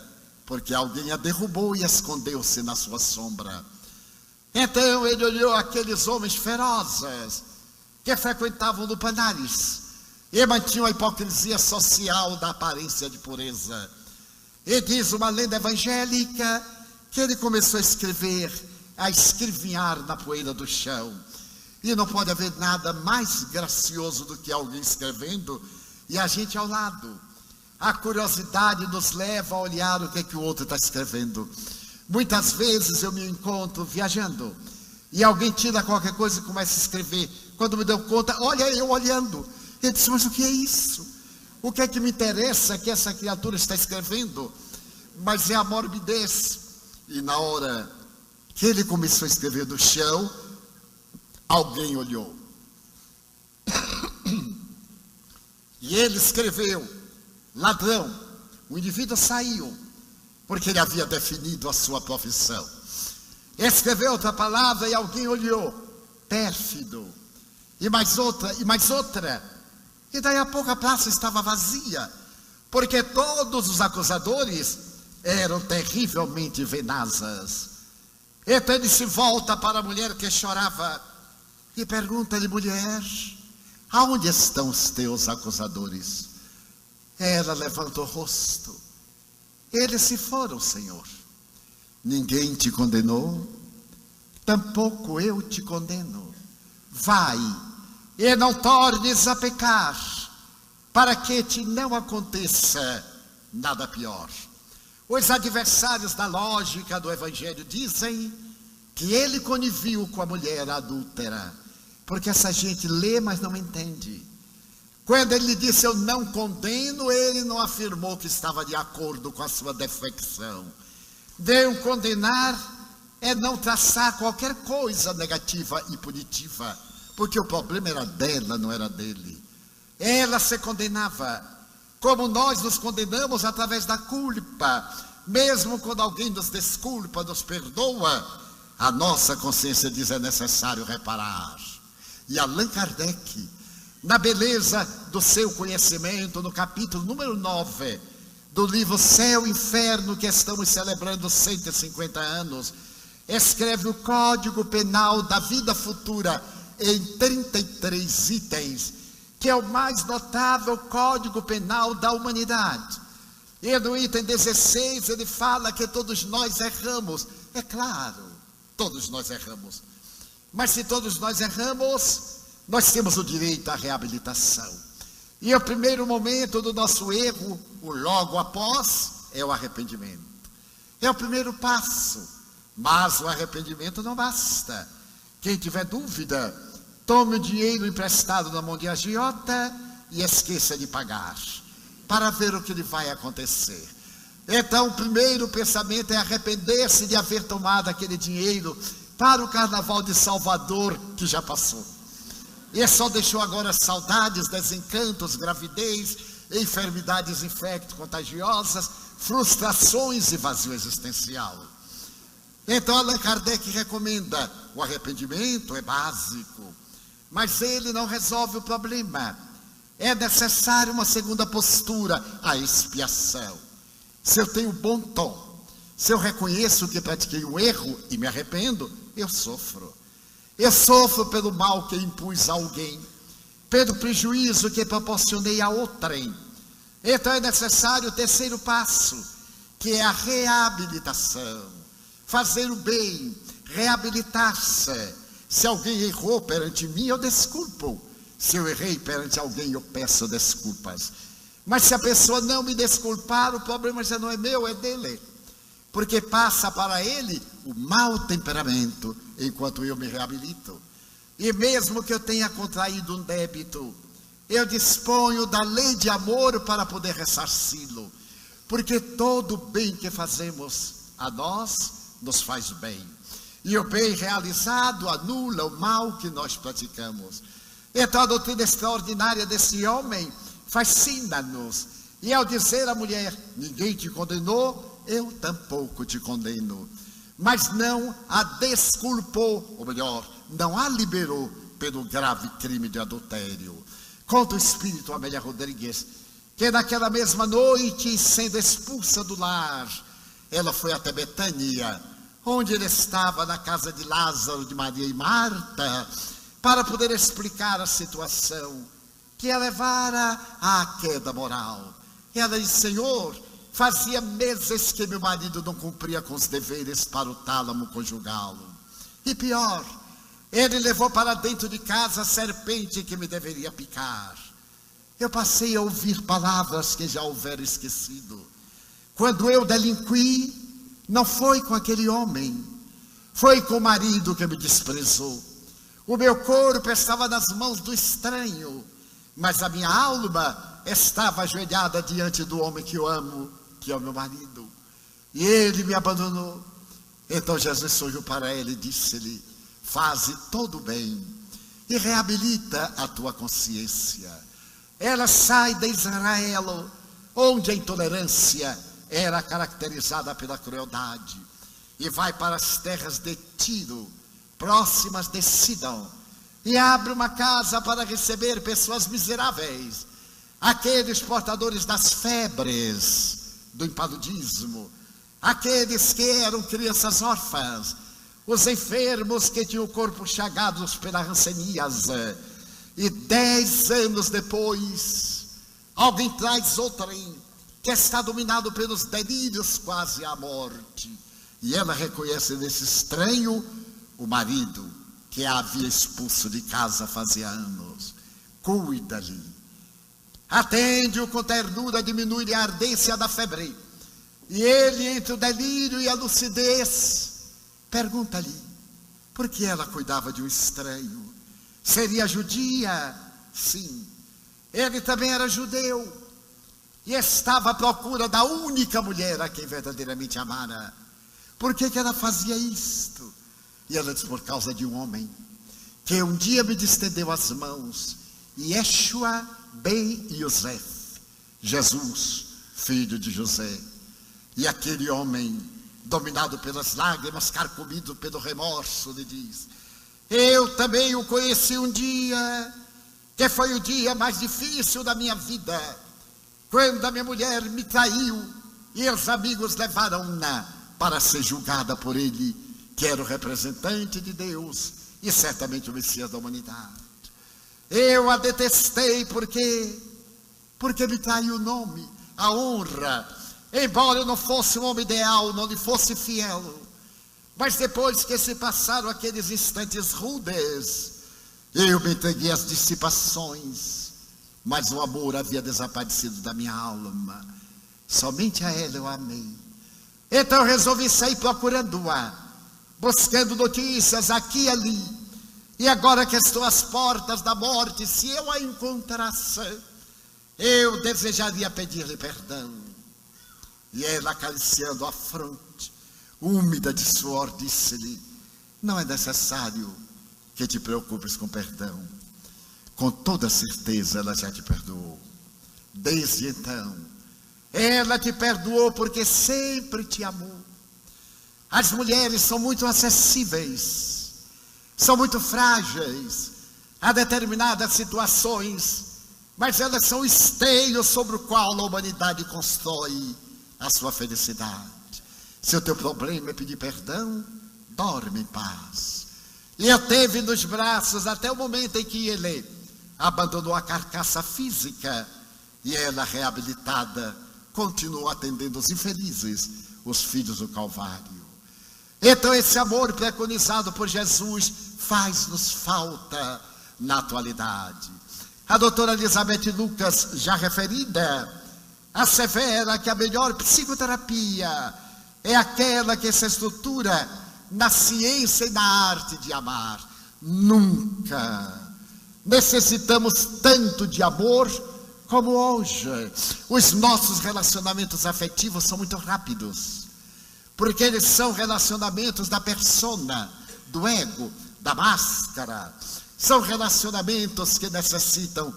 Speaker 1: porque alguém a derrubou e escondeu-se na sua sombra. Então ele olhou aqueles homens ferozes que frequentavam lupanares e mantinham a hipocrisia social da aparência de pureza. E diz uma lenda evangélica que ele começou a escrever, a escrevinhar na poeira do chão. E não pode haver nada mais gracioso do que alguém escrevendo e a gente ao lado. A curiosidade nos leva a olhar o que o outro está escrevendo. Muitas vezes eu me encontro viajando e alguém tira qualquer coisa e começa a escrever. Quando me deu conta, olha eu olhando. Eu disse, mas o que é isso? O que é que me interessa que essa criatura está escrevendo? Mas é a morbidez. E na hora que ele começou a escrever no chão, alguém olhou. E ele escreveu, ladrão. O indivíduo saiu, porque ele havia definido a sua profissão. Escreveu outra palavra e alguém olhou, pérfido. E mais outra, e mais outra. E daí a pouco a praça estava vazia, porque todos os acusadores eram terrivelmente venazes. Então ele se volta para a mulher que chorava e pergunta-lhe, mulher, aonde estão os teus acusadores? Ela levanta o rosto. Eles se foram, Senhor. Ninguém te condenou? Tampouco eu te condeno. Vai e não tornes a pecar, para que te não aconteça nada pior. Os adversários da lógica do Evangelho dizem que ele conniviu com a mulher adúltera, porque essa gente lê, mas não entende. Quando ele disse eu não condeno, ele não afirmou que estava de acordo com a sua defecção. De um condenar é não traçar qualquer coisa negativa e punitiva, porque o problema era dela, não era dele. Ela se condenava, como nós nos condenamos através da culpa. Mesmo quando alguém nos desculpa, nos perdoa, a nossa consciência diz é necessário reparar. E Allan Kardec, na beleza do seu conhecimento, no capítulo número 9 do livro Céu e Inferno, que estamos celebrando 150 anos, escreve o Código Penal da Vida Futura em 33 itens, que é o mais notável Código Penal da humanidade. E no item 16 ele fala que todos nós erramos. É claro, todos nós erramos. Mas se todos nós erramos, nós temos o direito à reabilitação. E o primeiro momento do nosso erro, o logo após, é o arrependimento. É o primeiro passo. Mas o arrependimento não basta. Quem tiver dúvida, tome o dinheiro emprestado na mão de agiota e esqueça de pagar, para ver o que lhe vai acontecer. Então o primeiro pensamento é arrepender-se de haver tomado aquele dinheiro para o carnaval de Salvador, que já passou. E só deixou agora saudades, desencantos, gravidez, enfermidades infecto-contagiosas, frustrações e vazio existencial. Então Allan Kardec recomenda, o arrependimento é básico, mas ele não resolve o problema. É necessário uma segunda postura, a expiação. Se eu tenho bom tom, se eu reconheço que pratiquei um erro e me arrependo, eu sofro. Eu sofro pelo mal que impus a alguém, pelo prejuízo que proporcionei a outrem. Então é necessário o terceiro passo, que é a reabilitação. Fazer o bem, reabilitar-se. Se alguém errou perante mim, eu desculpo. Se eu errei perante alguém, eu peço desculpas. Mas se a pessoa não me desculpar, o problema já não é meu, é dele. Porque passa para ele o mau temperamento, enquanto eu me reabilito. E mesmo que eu tenha contraído um débito, eu disponho da lei de amor para poder ressarci-lo. Porque todo bem que fazemos a nós, nos faz bem. E o bem realizado anula o mal que nós praticamos. Então a doutrina extraordinária desse homem fascina-nos. E ao dizer à mulher, ninguém te condenou, eu tampouco te condeno. Mas não a desculpou, ou melhor, não a liberou pelo grave crime de adultério. Conta o espírito Amélia Rodrigues que naquela mesma noite, sendo expulsa do lar, ela foi até Betânia, onde ele estava na casa de Lázaro, de Maria e Marta, para poder explicar a situação que a levara à queda moral. Ela disse: Senhor, fazia meses que meu marido não cumpria com os deveres para o tálamo conjugal. E pior, ele levou para dentro de casa a serpente que me deveria picar. Eu passei a ouvir palavras que já houvera esquecido. Quando eu delinqui, não foi com aquele homem, foi com o marido que me desprezou. O meu corpo estava nas mãos do estranho, mas a minha alma estava ajoelhada diante do homem que eu amo, que é o meu marido. E ele me abandonou. Então Jesus sorriu para ela e disse-lhe: faze todo o bem e reabilita a tua consciência. Ela sai de Israel, onde a intolerância era caracterizada pela crueldade, e vai para as terras de Tiro, próximas de Sidom, e abre uma casa para receber pessoas miseráveis, aqueles portadores das febres, do impaludismo, aqueles que eram crianças órfãs, os enfermos que tinham o corpo chagados pela ranceníase. E 10 anos depois, alguém traz outrem que está dominado pelos delírios quase à morte, e ela reconhece nesse estranho o marido que a havia expulso de casa fazia anos. Cuida-lhe, atende-o com ternura, diminui-lhe a ardência da febre, e ele, entre o delírio e a lucidez, pergunta-lhe por que ela cuidava de um estranho. Seria judia? Sim. Ele também era judeu e estava à procura da única mulher a quem verdadeiramente amara. Por que ela fazia isto? E ela diz: por causa de um homem que um dia me estendeu as mãos, Yeshua ben Yosef, Jesus, filho de José. E aquele homem, dominado pelas lágrimas, carcomido pelo remorso, lhe diz: eu também o conheci um dia, que foi o dia mais difícil da minha vida, quando a minha mulher me traiu e os amigos levaram-na para ser julgada por ele, que era o representante de Deus e certamente o Messias da humanidade. Eu a detestei porque me traiu o nome, a honra, embora eu não fosse um homem ideal, não lhe fosse fiel. Mas depois que se passaram aqueles instantes rudes, eu me entreguei às dissipações, mas o amor havia desaparecido da minha alma. Somente a ela eu amei. Então eu resolvi sair procurando-a, buscando notícias aqui e ali. E agora que estou às portas da morte, se eu a encontrasse, eu desejaria pedir-lhe perdão. E ela, acariciando a fronte úmida de suor, disse-lhe: não é necessário que te preocupes com perdão. Com toda certeza ela já te perdoou. Desde então, ela te perdoou porque sempre te amou. As mulheres são muito acessíveis, são muito frágeis a determinadas situações, mas elas são o esteio sobre o qual a humanidade constrói a sua felicidade. Se o teu problema é pedir perdão, dorme em paz. E eu teve nos braços até o momento em que ele abandonou a carcaça física, e ela, reabilitada, continuou atendendo os infelizes, os filhos do Calvário. Então esse amor preconizado por Jesus faz-nos falta na atualidade. A doutora Elizabeth Lucas, já referida, assevera que a melhor psicoterapia é aquela que se estrutura na ciência e na arte de amar. Nunca necessitamos tanto de amor como hoje. Os nossos relacionamentos afetivos são muito rápidos, porque eles são relacionamentos da persona, do ego, da máscara. São relacionamentos que necessitam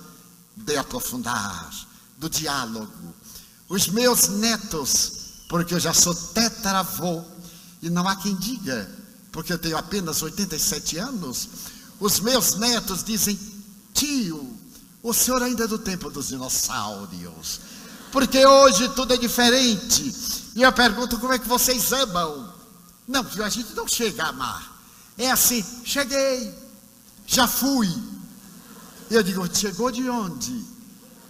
Speaker 1: de aprofundar, do diálogo. Os meus netos, porque eu já sou tetravô, e não há quem diga, porque eu tenho apenas 87 anos, Os meus netos dizem: tio, o senhor ainda é do tempo dos dinossauros, porque hoje tudo é diferente. E eu pergunto: como é que vocês amam? Não, tio, a gente não chega a amar. É assim: cheguei, já fui. E eu digo: chegou de onde?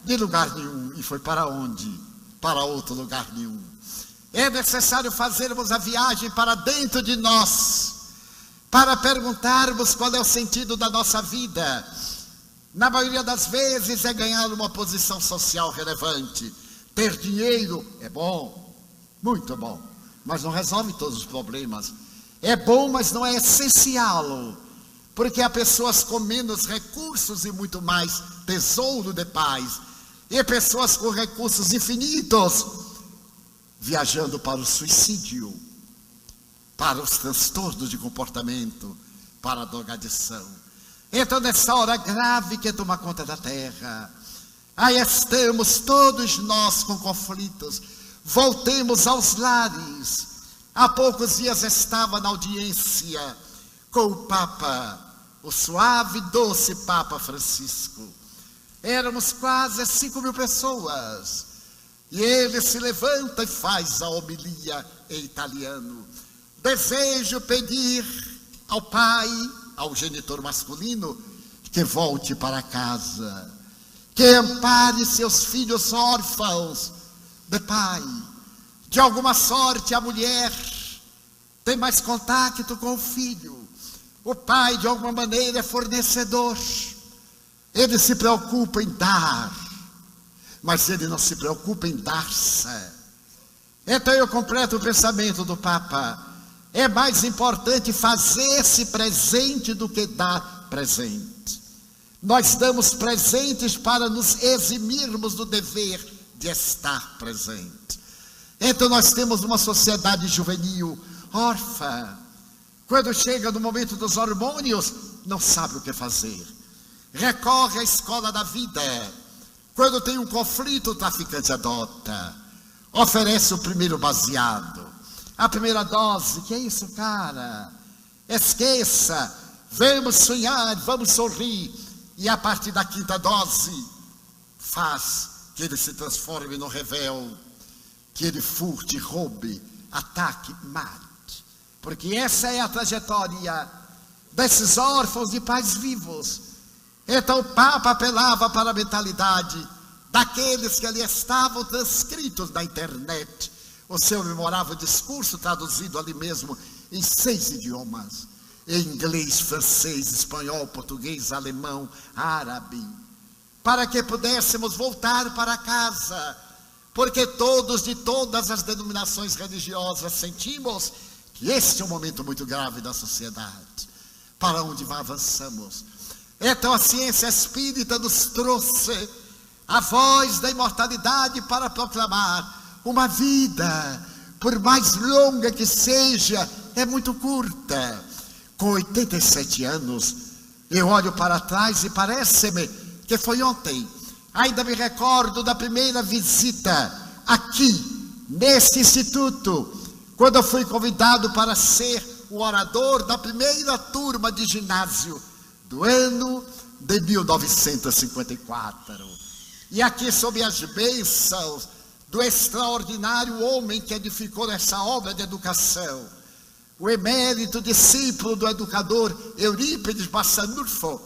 Speaker 1: De lugar nenhum. E foi para onde? Para outro lugar nenhum. É necessário fazermos a viagem para dentro de nós, para perguntarmos qual é o sentido da nossa vida. Na maioria das vezes é ganhar uma posição social relevante. Ter dinheiro é bom, muito bom, mas não resolve todos os problemas. É bom, mas não é essencial, porque há pessoas com menos recursos e muito mais tesouro de paz, e pessoas com recursos infinitos viajando para o suicídio, para os transtornos de comportamento, para a drogadição. Então, nessa hora grave que toma conta da terra, aí estamos todos nós com conflitos. Voltemos aos lares. Há poucos dias estava na audiência com o Papa, o suave e doce Papa Francisco. Éramos quase 5.000 pessoas. E ele se levanta e faz a homilia em italiano. Desejo pedir ao pai, ao genitor masculino, que volte para casa, que ampare seus filhos órfãos de pai. De alguma sorte a mulher tem mais contato com o filho. O pai, de alguma maneira, é fornecedor. Ele se preocupa em dar, mas ele não se preocupa em dar-se. Então eu completo o pensamento do Papa. É mais importante fazer-se presente do que dar presente. Nós damos presentes para nos eximirmos do dever de estar presente. Então nós temos uma sociedade juvenil órfã. Quando chega no momento dos hormônios, não sabe o que fazer. Recorre à escola da vida. Quando tem um conflito, o traficante adota. Oferece o primeiro baseado, a primeira dose. Que é isso, cara? Esqueça. Vamos sonhar, vamos sorrir. E a partir da quinta dose, faz que ele se transforme no revel, que ele furte, roube, ataque, mate. Porque essa é a trajetória desses órfãos de pais vivos. Então o Papa apelava para a mentalidade daqueles que ali estavam transcritos na internet. O seu memorável discurso traduzido ali mesmo em 6 idiomas. Em inglês, francês, espanhol, português, alemão, árabe. Para que pudéssemos voltar para casa. Porque todos de todas as denominações religiosas sentimos que este é um momento muito grave da sociedade. Para onde avançamos? Então a ciência espírita nos trouxe a voz da imortalidade para proclamar: uma vida, por mais longa que seja, é muito curta. Com 87 anos, eu olho para trás e parece-me que foi ontem. Ainda me recordo da primeira visita aqui, neste instituto, quando eu fui convidado para ser o orador da primeira turma de ginásio do ano de 1954. E aqui, sob as bênçãos do extraordinário homem que edificou essa obra de educação, o emérito discípulo do educador Eurípides Bassanufo,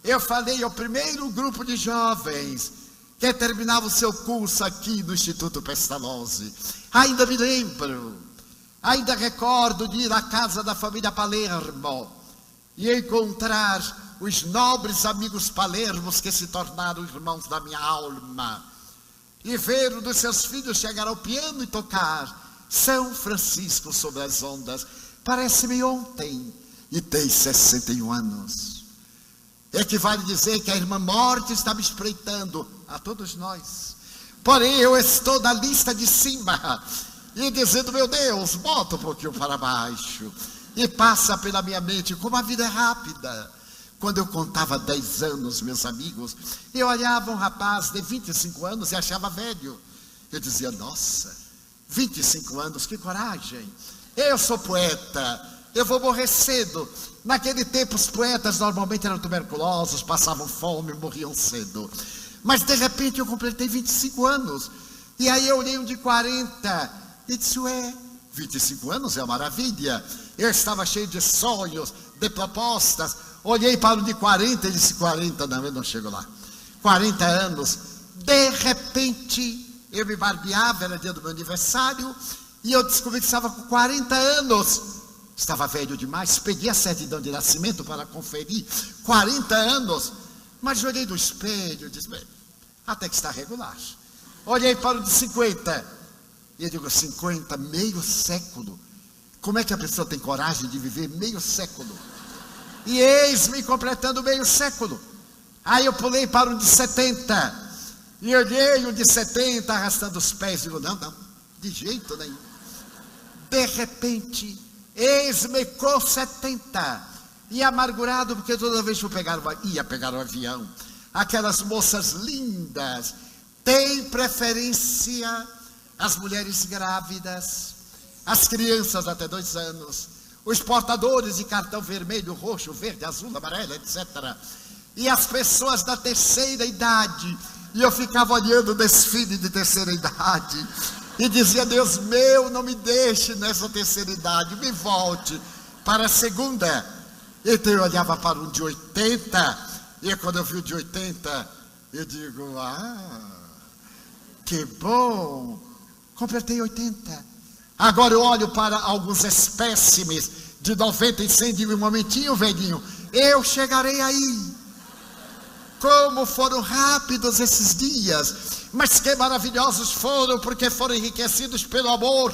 Speaker 1: eu falei ao primeiro grupo de jovens que terminava o seu curso aqui no Instituto Pestalozzi. Ainda me lembro, ainda recordo de ir à casa da família Palermo e encontrar os nobres amigos palermos que se tornaram irmãos da minha alma, e ver um dos seus filhos chegar ao piano e tocar São Francisco sobre as ondas. Parece-me ontem, e tem 61 anos. Equivale dizer que a irmã morte está me espreitando, a todos nós. Porém eu estou na lista de cima, e dizendo: meu Deus, bota um pouquinho para baixo. E passa pela minha mente como a vida é rápida. Quando eu contava 10 anos, meus amigos, eu olhava um rapaz de 25 anos e achava velho. Eu dizia: nossa, 25 anos, que coragem. Eu sou poeta, eu vou morrer cedo. Naquele tempo os poetas normalmente eram tuberculosos, passavam fome, morriam cedo. Mas de repente eu completei 25 anos. E aí eu olhei um de 40 e disse, 25 anos é uma maravilha. Eu estava cheio de sonhos, de propostas. Olhei para o de 40 e disse, 40, não, eu não chego lá. 40 anos. De repente eu me barbeava, era dia do meu aniversário, e eu descobri que estava com 40 anos. Estava velho demais, peguei a certidão de nascimento para conferir, 40 anos. Mas olhei no espelho e disse, bem, até que está regular. Olhei para o de 50, e eu digo, 50, meio século. Como é que a pessoa tem coragem de viver meio século? E eis-me completando meio século. Aí eu pulei para um de 70, e olhei um de 70, arrastando os pés, e digo, não, de jeito nenhum. De repente, eis-me com 70, e amargurado, porque toda vez que eu ia pegar o avião, aquelas moças lindas, têm preferência as mulheres grávidas, as crianças até 2 anos, os portadores de cartão vermelho, roxo, verde, azul, amarelo, etc. E as pessoas da terceira idade, e eu ficava olhando o desfile de terceira idade, e dizia, Deus meu, não me deixe nessa terceira idade, me volte para a segunda. Então eu olhava para um de 80, e quando eu vi o de 80, eu digo, que bom, completei 80. Agora eu olho para alguns espécimes de 90 e 100, digo, um momentinho, velhinho, eu chegarei aí. Como foram rápidos esses dias, mas que maravilhosos foram, porque foram enriquecidos pelo amor,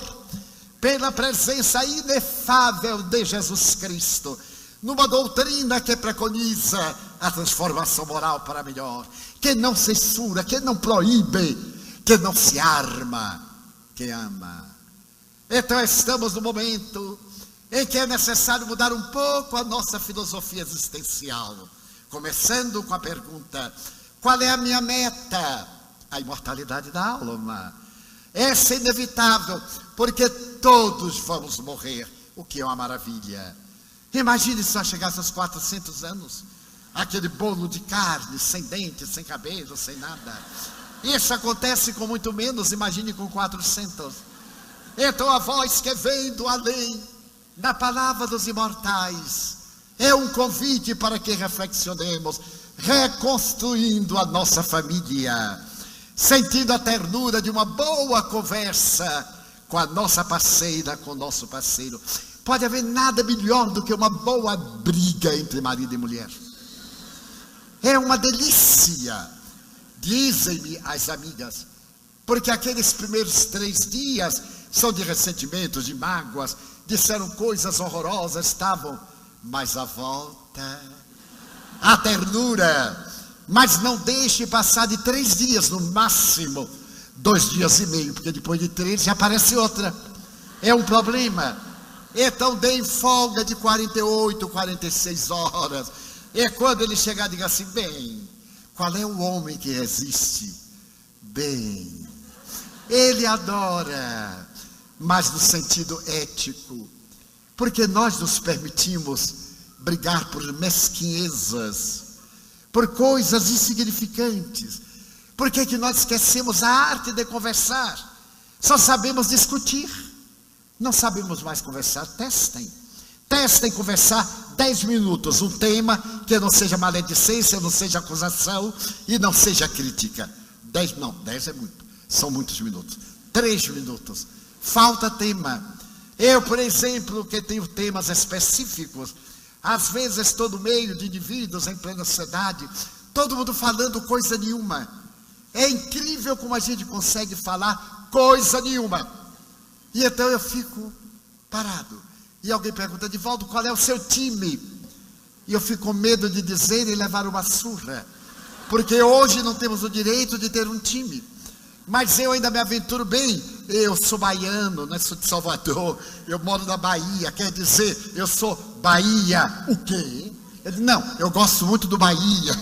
Speaker 1: pela presença inefável de Jesus Cristo, numa doutrina que preconiza a transformação moral para melhor, que não censura, que não proíbe, que não se arma, que ama. Então estamos no momento em que é necessário mudar um pouco a nossa filosofia existencial, começando com a pergunta, qual é a minha meta? A imortalidade da alma. Essa é inevitável, porque todos vamos morrer, o que é uma maravilha. Imagine se só chegasse aos 400 anos, aquele bolo de carne, sem dentes, sem cabelo, sem nada. Isso acontece com muito menos, imagine com 400. Então a voz que vem do além, da palavra dos imortais, é um convite para que reflexionemos, reconstruindo a nossa família, sentindo a ternura de uma boa conversa com a nossa parceira, com o nosso parceiro. Pode haver nada melhor do que uma boa briga entre marido e mulher. É uma delícia, dizem-me as amigas, porque aqueles primeiros 3 dias são de ressentimentos, de mágoas, disseram coisas horrorosas, mas a volta, a ternura, mas não deixe passar de 3 dias, no máximo 2 dias e meio, porque depois de 3 já aparece outra, é um problema. Então deem folga de 48, 46 horas, e quando ele chegar, diga assim, bem, qual é o homem que resiste? Bem, ele adora, mas no sentido ético, porque nós nos permitimos brigar por mesquinhezas, por coisas insignificantes. Por que nós esquecemos a arte de conversar? Só sabemos discutir, não sabemos mais conversar. Testem conversar 10 minutos, um tema que não seja maledicência, não seja acusação e não seja crítica. 10 é muito, são muitos minutos. 3 minutos, falta tema. Eu, por exemplo, que tenho temas específicos, às vezes estou no meio de indivíduos em plena sociedade, todo mundo falando coisa nenhuma. É incrível como a gente consegue falar coisa nenhuma. E então eu fico parado. E alguém pergunta, Divaldo, qual é o seu time? E eu fico com medo de dizer e levar uma surra, porque hoje não temos o direito de ter um time. Mas eu ainda me aventuro bem. Eu sou baiano, não sou de Salvador, eu moro na Bahia, quer dizer, eu sou Bahia, o quê? Eu digo, não, eu gosto muito do Bahia.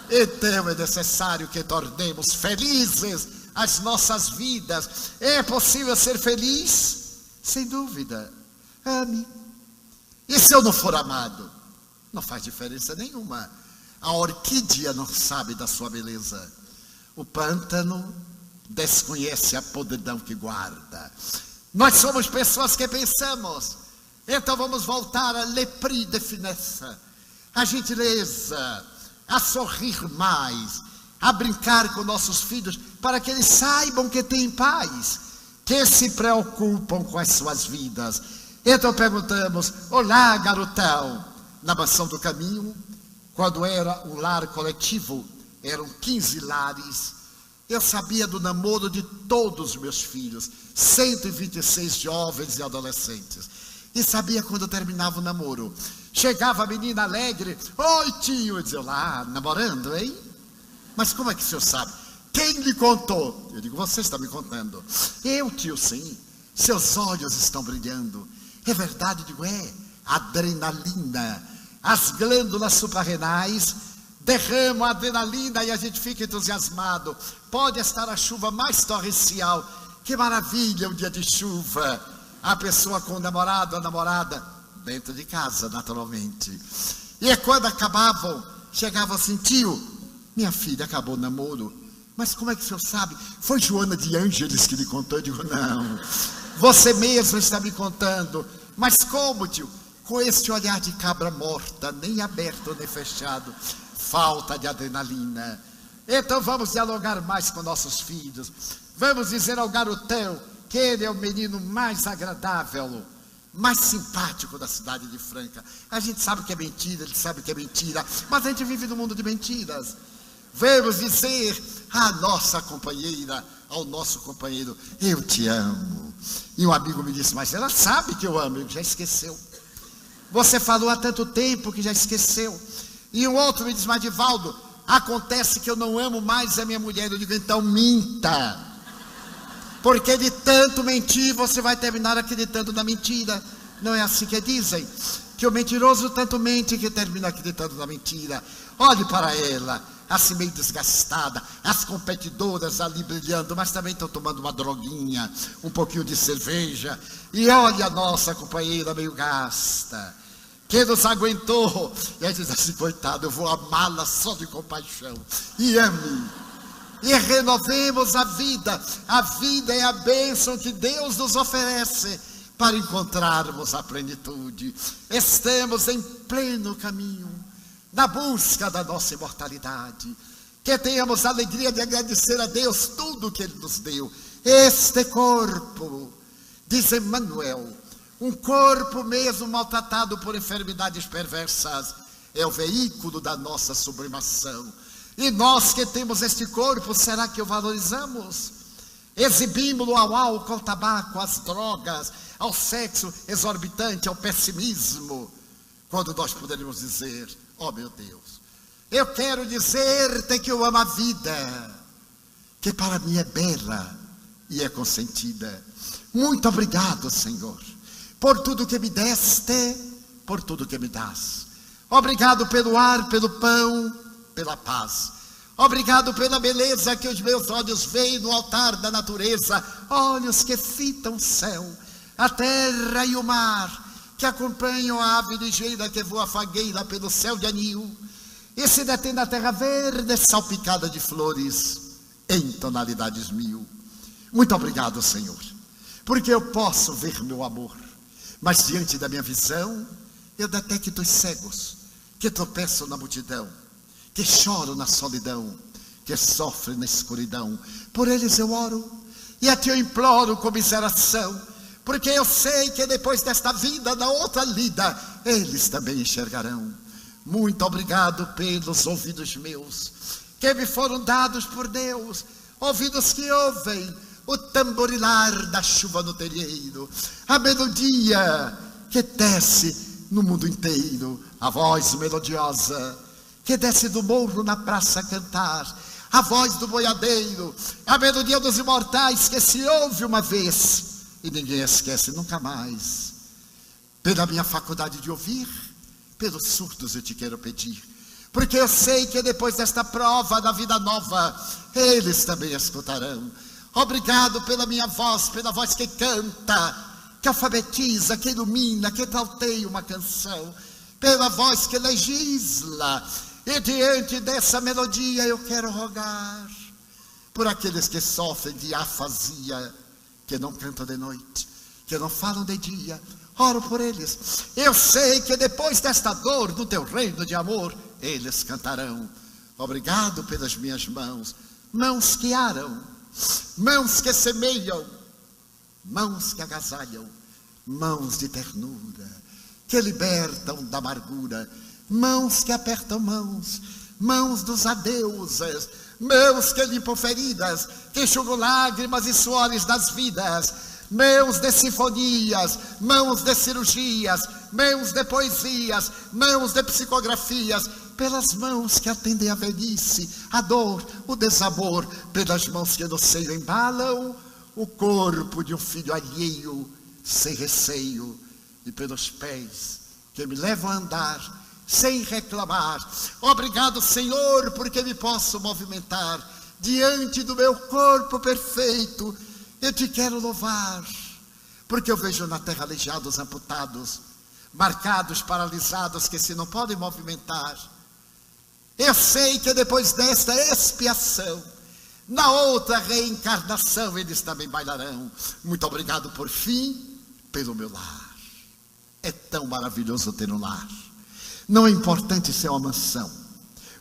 Speaker 1: Então é necessário que tornemos felizes as nossas vidas. É possível ser feliz? Sem dúvida. Ame, E se eu não for amado? Não faz diferença nenhuma. A orquídea não sabe da sua beleza. O pântano desconhece a podridão que guarda. Nós somos pessoas que pensamos. Então vamos voltar a l'esprit de finesse, a gentileza, a sorrir mais, a brincar com nossos filhos, para que eles saibam que têm paz, que se preocupam com as suas vidas. Então perguntamos: olá, garotão. Na Mansão do Caminho, quando era um lar coletivo, eram 15 lares, eu sabia do namoro de todos os meus filhos, 126 jovens e adolescentes, e sabia quando terminava o namoro. Chegava a menina alegre: oi tio, eu dizia: lá, namorando, hein? Mas como é que o senhor sabe? Quem lhe contou? Eu digo: você está me contando. Eu, tio, sim, seus olhos estão brilhando. É verdade? Eu digo: é, adrenalina. As glândulas suprarrenais derramam a adrenalina e a gente fica entusiasmado. Pode estar a chuva mais torrencial. Que maravilha um dia de chuva. A pessoa com o namorado, a namorada, dentro de casa, naturalmente. E quando acabavam, chegavam assim: tio, minha filha acabou o namoro. Mas como é que o senhor sabe? Foi Joana de Ângeles que lhe contou? Eu digo: não, você mesmo está me contando. Mas como, tio? Com este olhar de cabra morta, nem aberto nem fechado, falta de adrenalina. Então vamos dialogar mais com nossos filhos. Vamos dizer ao garotão que ele é o menino mais agradável, mais simpático da cidade de Franca. A gente sabe que é mentira, ele sabe que é mentira, mas a gente vive num mundo de mentiras. Vamos dizer à nossa companheira, ao nosso companheiro: eu te amo. E um amigo me disse: mas ela sabe que eu amo. Eu: já esqueceu. Você falou há tanto tempo que já esqueceu. E um outro me diz: mas Divaldo, acontece que eu não amo mais a minha mulher. Eu digo: então minta, porque de tanto mentir você vai terminar acreditando na mentira. Não é assim que dizem? Que o mentiroso tanto mente que termina acreditando na mentira. Olhe para ela, assim meio desgastada, as competidoras ali brilhando, mas também estão tomando uma droguinha, um pouquinho de cerveja. E olha a nossa companheira meio gasta, que nos aguentou. E aí diz assim: coitado, eu vou amá-la só de compaixão. E ame. E renovemos a vida. A vida é a bênção que Deus nos oferece para encontrarmos a plenitude. Estamos em pleno caminho, na busca da nossa imortalidade. Que tenhamos a alegria de agradecer a Deus tudo que Ele nos deu. Este corpo, diz Emmanuel, um corpo mesmo maltratado por enfermidades perversas, é o veículo da nossa sublimação. E nós que temos este corpo, será que o valorizamos? Exibimos-lo ao álcool, ao tabaco, às drogas, ao sexo exorbitante, ao pessimismo, quando nós poderíamos dizer: ó meu Deus, eu quero dizer-te que eu amo a vida, que para mim é bela e é consentida. Muito obrigado, Senhor, por tudo que me deste, por tudo que me dás. Obrigado pelo ar, pelo pão, pela paz. Obrigado pela beleza que os meus olhos veem no altar da natureza. Olhos que fitam o céu, a terra e o mar, que acompanham a ave ligeira que voa fagueira pelo céu de anil e se detém na terra verde salpicada de flores em tonalidades mil. Muito obrigado, Senhor, porque eu posso ver meu amor, mas diante da minha visão eu detecto os cegos que tropeçam na multidão, que choram na solidão, que sofrem na escuridão. Por eles eu oro e a ti eu imploro comiseração, porque eu sei que depois desta vida, na outra lida, eles também enxergarão. Muito obrigado pelos ouvidos meus, que me foram dados por Deus, ouvidos que ouvem o tamborilar da chuva no terreiro, a melodia que desce no mundo inteiro, a voz melodiosa que desce do morro na praça a cantar, a voz do boiadeiro, a melodia dos imortais que se ouve uma vez e ninguém esquece nunca mais. Pela minha faculdade de ouvir, pelos surdos eu te quero pedir, porque eu sei que depois desta prova da vida nova, eles também escutarão. Obrigado pela minha voz, pela voz que canta, que alfabetiza, que ilumina, que trauteia uma canção, pela voz que legisla. E diante dessa melodia eu quero rogar por aqueles que sofrem de afasia, que não cantam de noite, que não falam de dia. Oro por eles. Eu sei que depois desta dor, do teu reino de amor, eles cantarão. Obrigado pelas minhas mãos, mãos que aram, mãos que semeiam, mãos que agasalham, mãos de ternura, que libertam da amargura, mãos que apertam mãos, mãos dos adeuses, mãos que limpam feridas, que enxugam lágrimas e suores das vidas, mãos de sinfonias, mãos de cirurgias, mãos de poesias, mãos de psicografias, pelas mãos que atendem a velhice, a dor, o desamor, pelas mãos que no seio embalam o corpo de um filho alheio, sem receio, e pelos pés que me levam a andar sem reclamar. Obrigado, Senhor, porque me posso movimentar diante do meu corpo perfeito. Eu te quero louvar, porque eu vejo na terra aleijados, amputados, marcados, paralisados, que se não podem movimentar. Eu sei que depois desta expiação, na outra reencarnação, eles também bailarão. Muito obrigado por fim, pelo meu lar. É tão maravilhoso ter um lar. Não é importante ser uma mansão,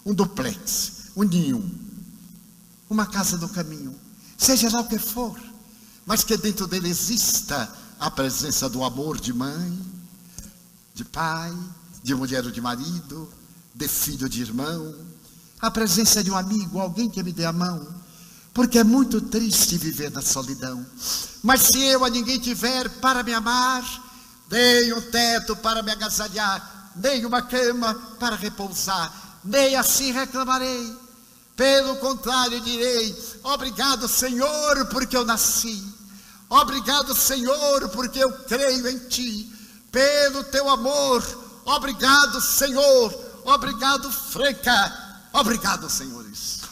Speaker 1: um duplex, um ninho, uma casa do caminho, seja lá o que for, mas que dentro dele exista a presença do amor de mãe, de pai, de mulher ou de marido, de filho ou de irmão, a presença de um amigo, alguém que me dê a mão, porque é muito triste viver na solidão. Mas se eu a ninguém tiver para me amar, nem um teto para me agasalhar, nem uma cama para repousar, nem assim reclamarei. Pelo contrário, direi: obrigado, Senhor, porque eu nasci. Obrigado, Senhor, porque eu creio em Ti. Pelo Teu amor, obrigado, Senhor. Obrigado, Franca. Obrigado, senhores.